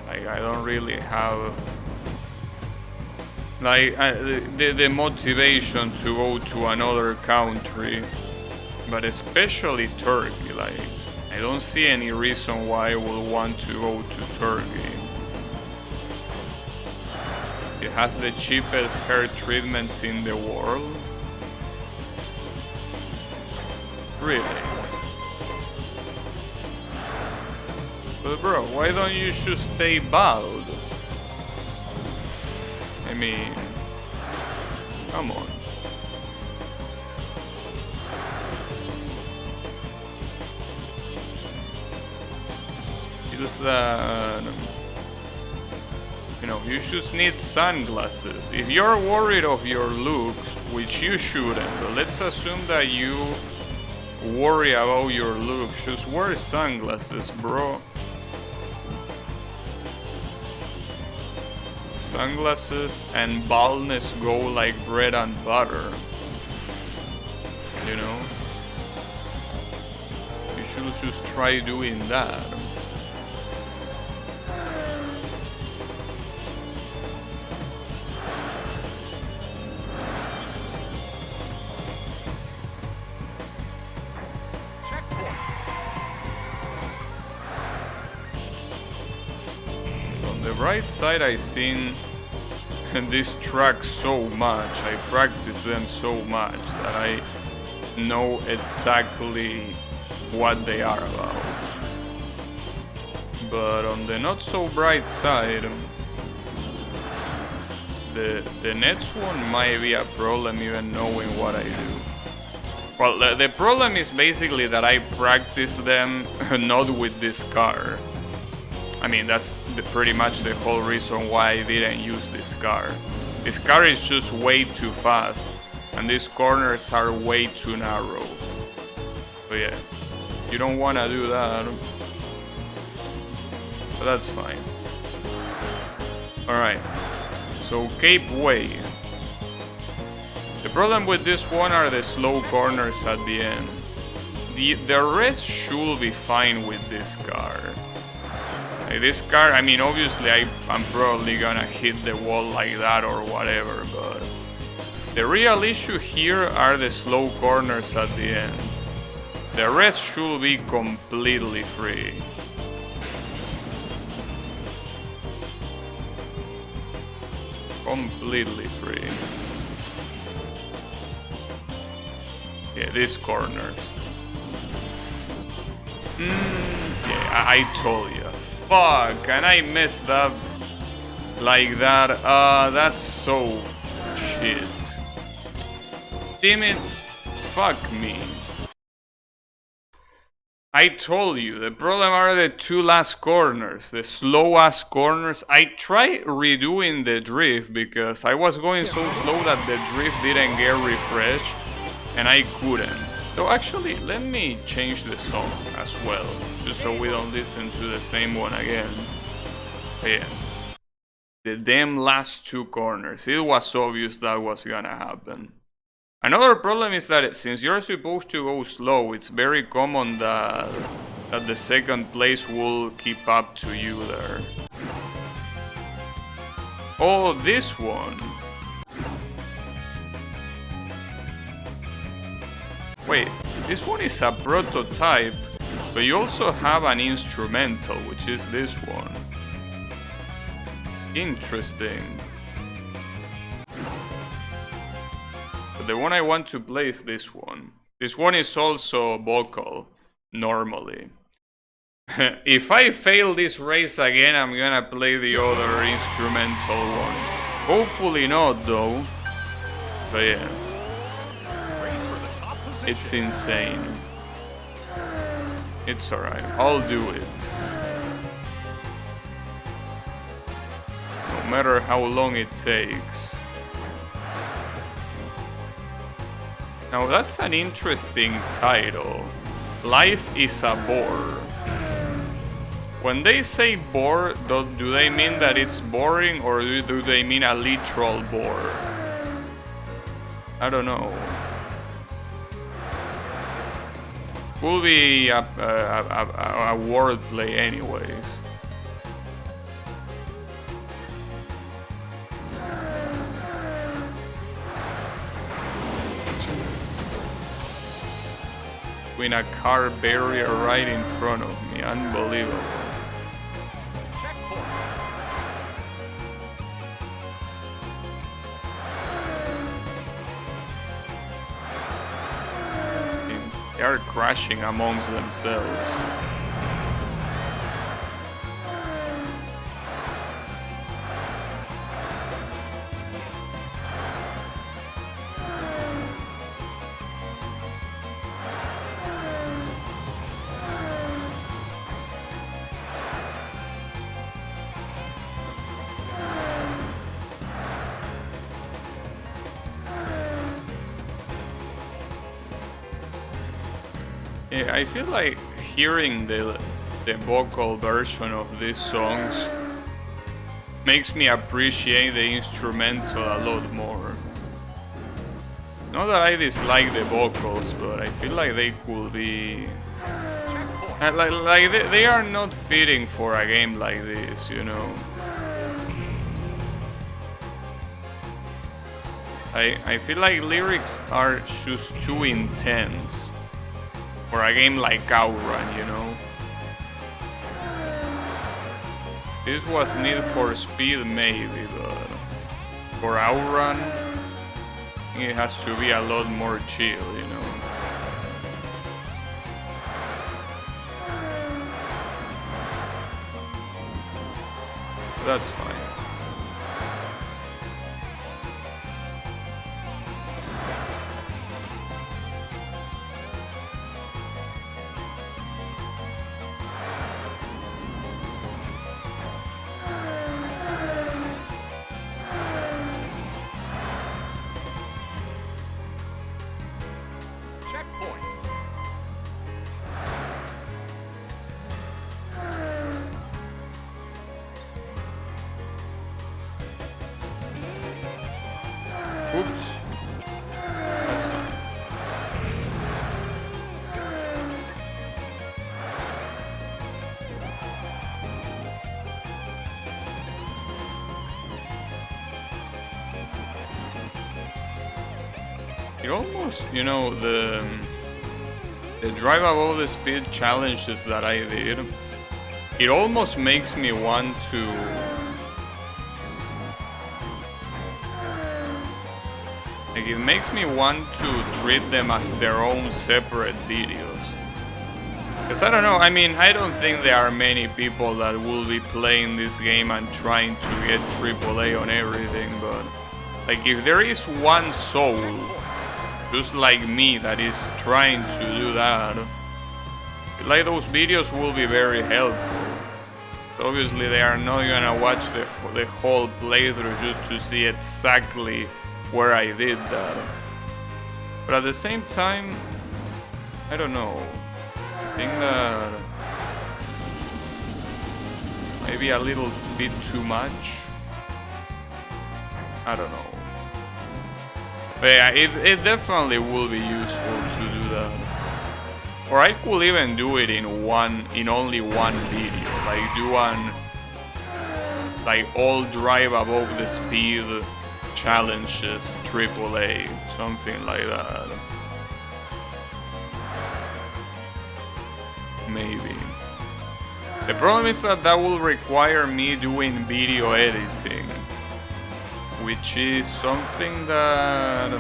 Like, I don't really have like the motivation to go to another country, but especially Turkey. Like, I don't see any reason why I would want to go to Turkey. It has the cheapest hair treatments in the world. Really? But bro, why don't you just stay bald? I mean, come on. It's you know, you just need sunglasses. If you're worried of your looks, which you shouldn't, but let's assume that you worry about your looks, just wear sunglasses, bro. Sunglasses and baldness go like bread and butter. You know? You should just try doing that. On the right side, I seen this track so much, I practice them so much that I know exactly what they are about. But on the not so bright side, the next one might be a problem even knowing what I do. Well, the problem is basically that I practice them not with this car. I mean, that's pretty much the whole reason why I didn't use this car. This car is just way too fast, and these corners are way too narrow. But yeah, you don't want to do that. But that's fine. Alright, so Cape Way. The problem with this one are the slow corners at the end. The rest should be fine with this car. Like this car, I mean, obviously I'm probably gonna hit the wall like that or whatever, but the real issue here are the slow corners at the end. The rest should be completely free. Completely free. Yeah, these corners. Yeah, I told you. Fuck, and I messed up like that. That's so shit. Damn it. Fuck me. I told you, the problem are the two last corners, the slow-ass corners. I tried redoing the drift because I was going so slow that the drift didn't get refreshed, and I couldn't. So actually, let me change the song as well, just so we don't listen to the same one again. But yeah, the damn last two corners. It was obvious that was gonna happen. Another problem is that since you're supposed to go slow, it's very common that the second place will keep up to you there. Oh, this one. Wait, this one is a prototype, but you also have an instrumental, which is this one. Interesting. The one I want to play is this one. This one is also vocal, normally. If I fail this race again, I'm gonna play the other instrumental one. Hopefully not, though. But yeah. It's insane. It's alright, I'll do it. No matter how long it takes. Now that's an interesting title. Life is a bore. When they say bore, do they mean that it's boring or do they mean a literal bore? I don't know. Could be a wordplay anyways. With a car barrier right in front of me. Unbelievable. They are crashing amongst themselves. Yeah, I feel like hearing the vocal version of these songs makes me appreciate the instrumental a lot more. Not that I dislike the vocals, but I feel like they could be... they are not fitting for a game like this, you know? I feel like lyrics are just too intense for a game like OutRun, you know? This was Need for Speed maybe, but for OutRun, it has to be a lot more chill, you know? That's fine. Oops. That's fine. It almost, you know, the drive above the speed challenges that I did, it almost makes me want to it makes me want to treat them as their own separate videos. Because I don't know, I mean, I don't think there are many people that will be playing this game and trying to get AAA on everything, but like if there is one soul, just like me, that is trying to do that, like those videos will be very helpful. Obviously, they are not gonna watch the whole playthrough just to see exactly where I did that. But at the same time, I don't know. I think that maybe a little bit too much. I don't know. But yeah, it definitely will be useful to do that. Or I could even do it in only one video. Like do one like all drive above the speed challenges AAA, something like that. Maybe. The problem is that will require me doing video editing, which is something that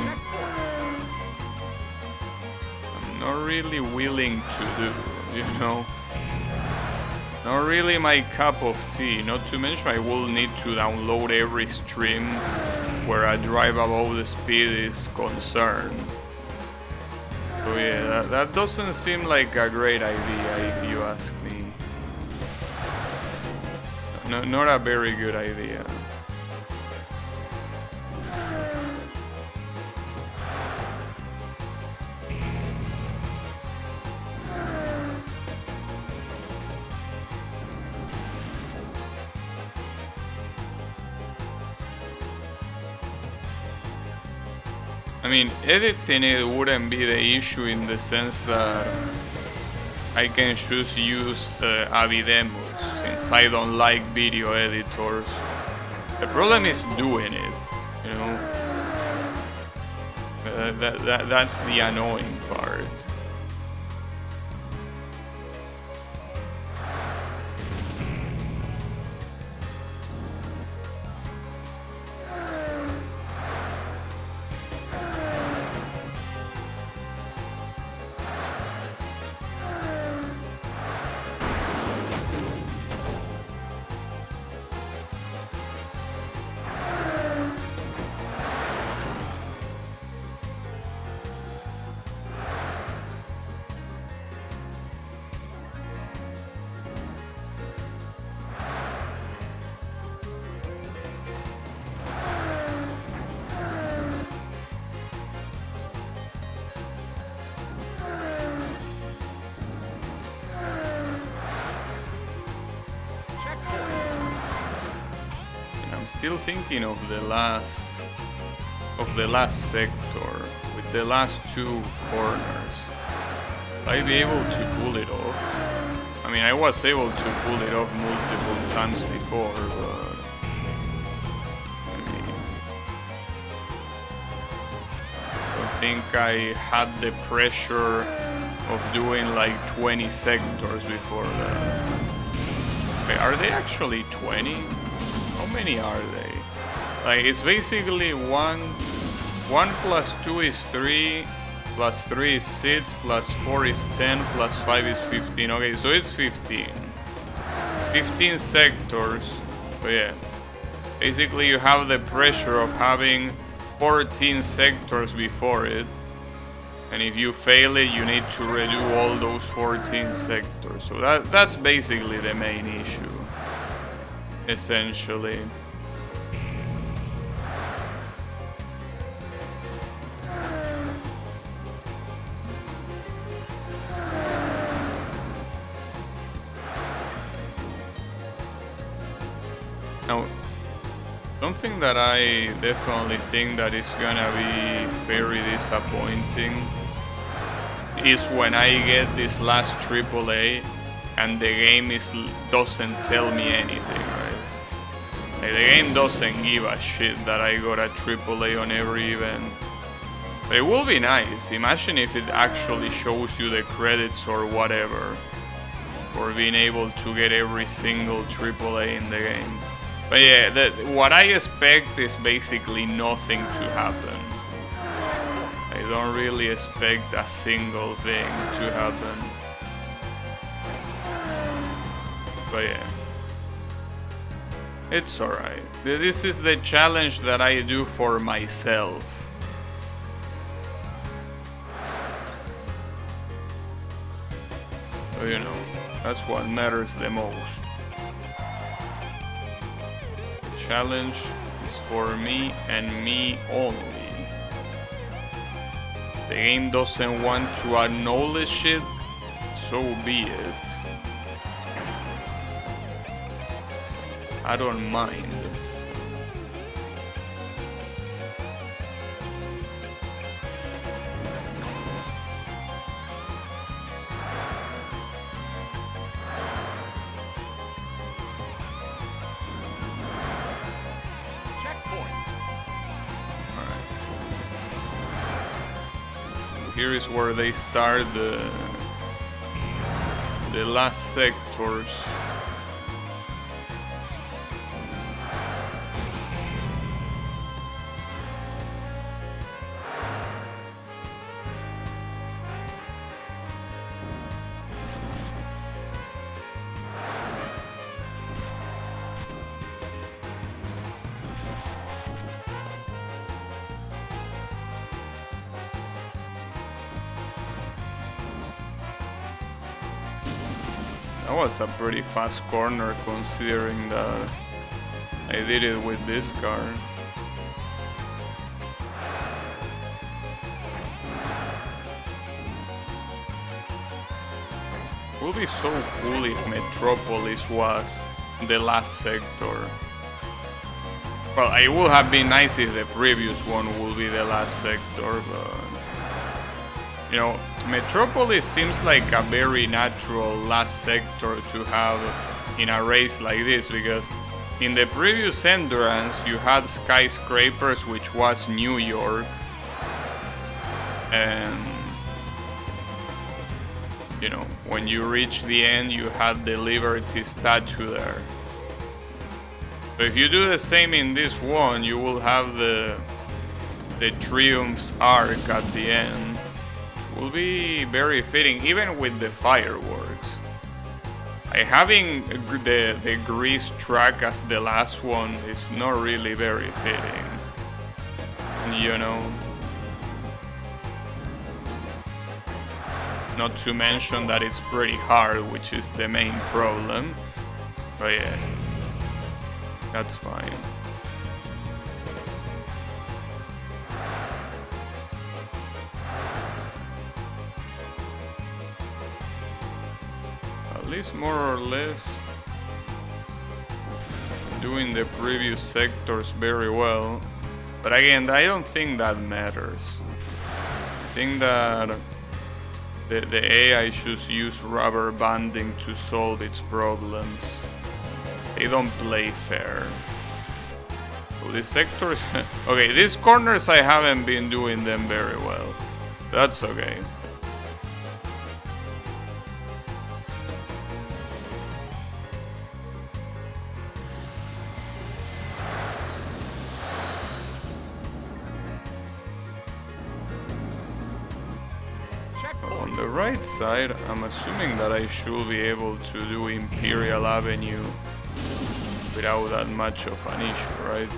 I'm not really willing to do, you know? Not really my cup of tea, not to mention I will need to download every stream where a drive above the speed is concerned. So yeah, that doesn't seem like a great idea if you ask me. No, not a very good idea. I mean, editing it wouldn't be the issue in the sense that I can just use Avidemos since I don't like video editors. The problem is doing it, you know. That's the annoying part. Still thinking of the last sector with the last two corners. I'd be able to pull it off. I mean, I was able to pull it off multiple times before, but I mean, I don't think I had the pressure of doing like 20 sectors before that. Wait, are they actually 20? How many are they? Like, it's basically 1 plus 2 is 3, plus 3 is 6, plus 4 is 10, plus 5 is 15. Okay, so it's 15. 15 sectors. So yeah. Basically you have the pressure of having 14 sectors before it. And if you fail it, you need to redo all those 14 sectors. So that's basically the main issue. Essentially. Now, something that I definitely think that is gonna be very disappointing is when I get this last AAA and the game doesn't tell me anything, right? Like, the game doesn't give a shit that I got a AAA on every event. But it will be nice. Imagine if it actually shows you the credits or whatever for being able to get every single AAA in the game. But yeah, what I expect is basically nothing to happen. I don't really expect a single thing to happen. But yeah, it's alright. This is the challenge that I do for myself. So, you That's what matters the most. The challenge is for me and me only. The game doesn't want to acknowledge it, so be it. I don't mind. Here is where they start the last sectors. That was a pretty fast corner considering that I did it with this car. It would be so cool if Metropolis was the last sector. Well, it would have been nice if the previous one would be the last sector, but... You know, Metropolis seems like a very natural last sector to have in a race like this, because in the previous Endurance you had Skyscrapers, which was New York, and you know, when you reach the end you had the Liberty statue there. But if you do the same in this one, you will have the Triumph's Arc at the end. Will be very fitting, even with the fireworks. Having the Grease track as the last one is not really very fitting, you know. Not to mention that it's pretty hard, which is the main problem. But yeah, that's fine. At least more or less doing the previous sectors very well, but again, I don't think that matters. I think that the AI should use rubber banding to solve its problems. They don't play fair. So these sectors... okay, these corners I haven't been doing them very well. That's okay. On the right side, I'm assuming that I should be able to do Imperial Avenue without that much of an issue, right?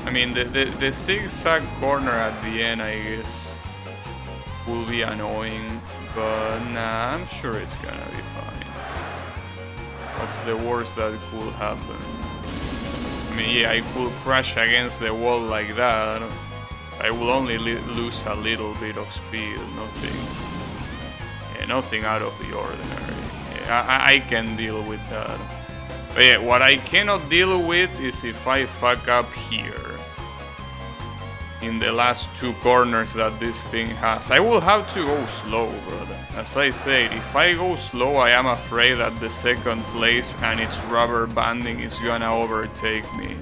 I mean, the zigzag corner at the end, I guess, will be annoying, but nah, I'm sure it's gonna be fine. What's the worst that could happen? I mean, yeah, I could crash against the wall like that. I will only lose a little bit of speed, nothing out of the ordinary. Yeah, I can deal with that. But yeah, what I cannot deal with is if I fuck up here in the last two corners that this thing has. I will have to go slow, but as I said, if I go slow, I am afraid that the second place and its rubber banding is gonna overtake me,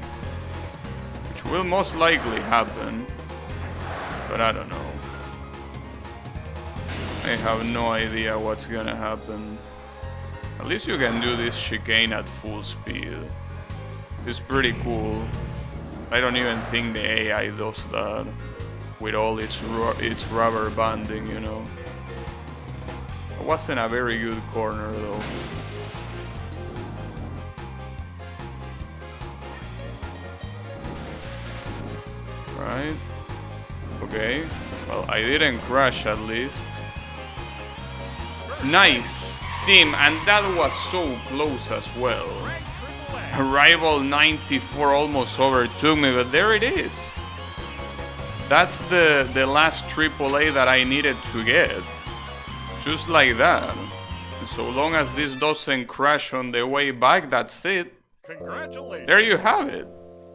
which will most likely happen, but I don't know. I have no idea what's gonna happen. At least you can do this chicane at full speed. It's pretty cool. I don't even think the AI does that with all its rubber banding, you know. It wasn't a very good corner though. Right? Okay. Well, I didn't crash at least. Nice, team, and that was so close as well. Rival 94 almost overtook me, but there it is. That's the last AAA that I needed to get. Just like that. So long as this doesn't crash on the way back, that's it. Congratulations. There you have it.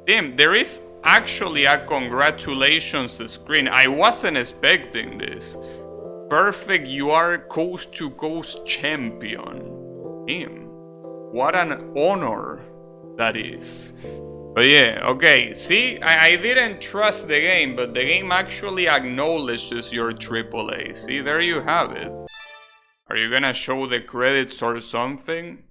Damn, there is actually a congratulations screen. I wasn't expecting this. Perfect, you are coast to coast champion. Damn, what an honor that is. But yeah, okay, see, I didn't trust the game, but the game actually acknowledges your AAA. See, there you have it. Are you gonna show the credits or something?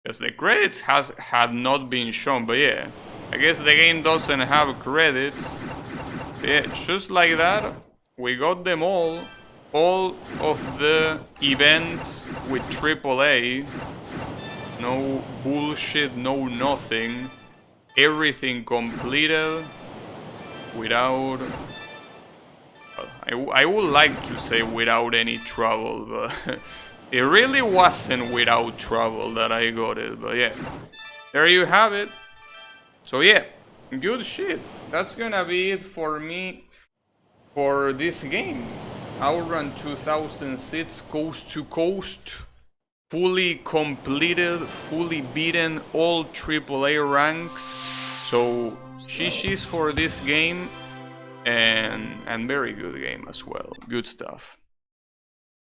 Because the credits had not been shown, but yeah. I guess the game doesn't have credits. Yeah, just like that, we got them all. All of the events with AAA. No bullshit, no nothing. Everything completed without... I would like to say without any trouble, but it really wasn't without trouble that I got it. But yeah, there you have it. So yeah, good shit. That's gonna be it for me for this game. OutRun 2006 coast to coast. Fully completed, fully beaten all AAA ranks. So GG's for this game. And very good game as well. Good stuff.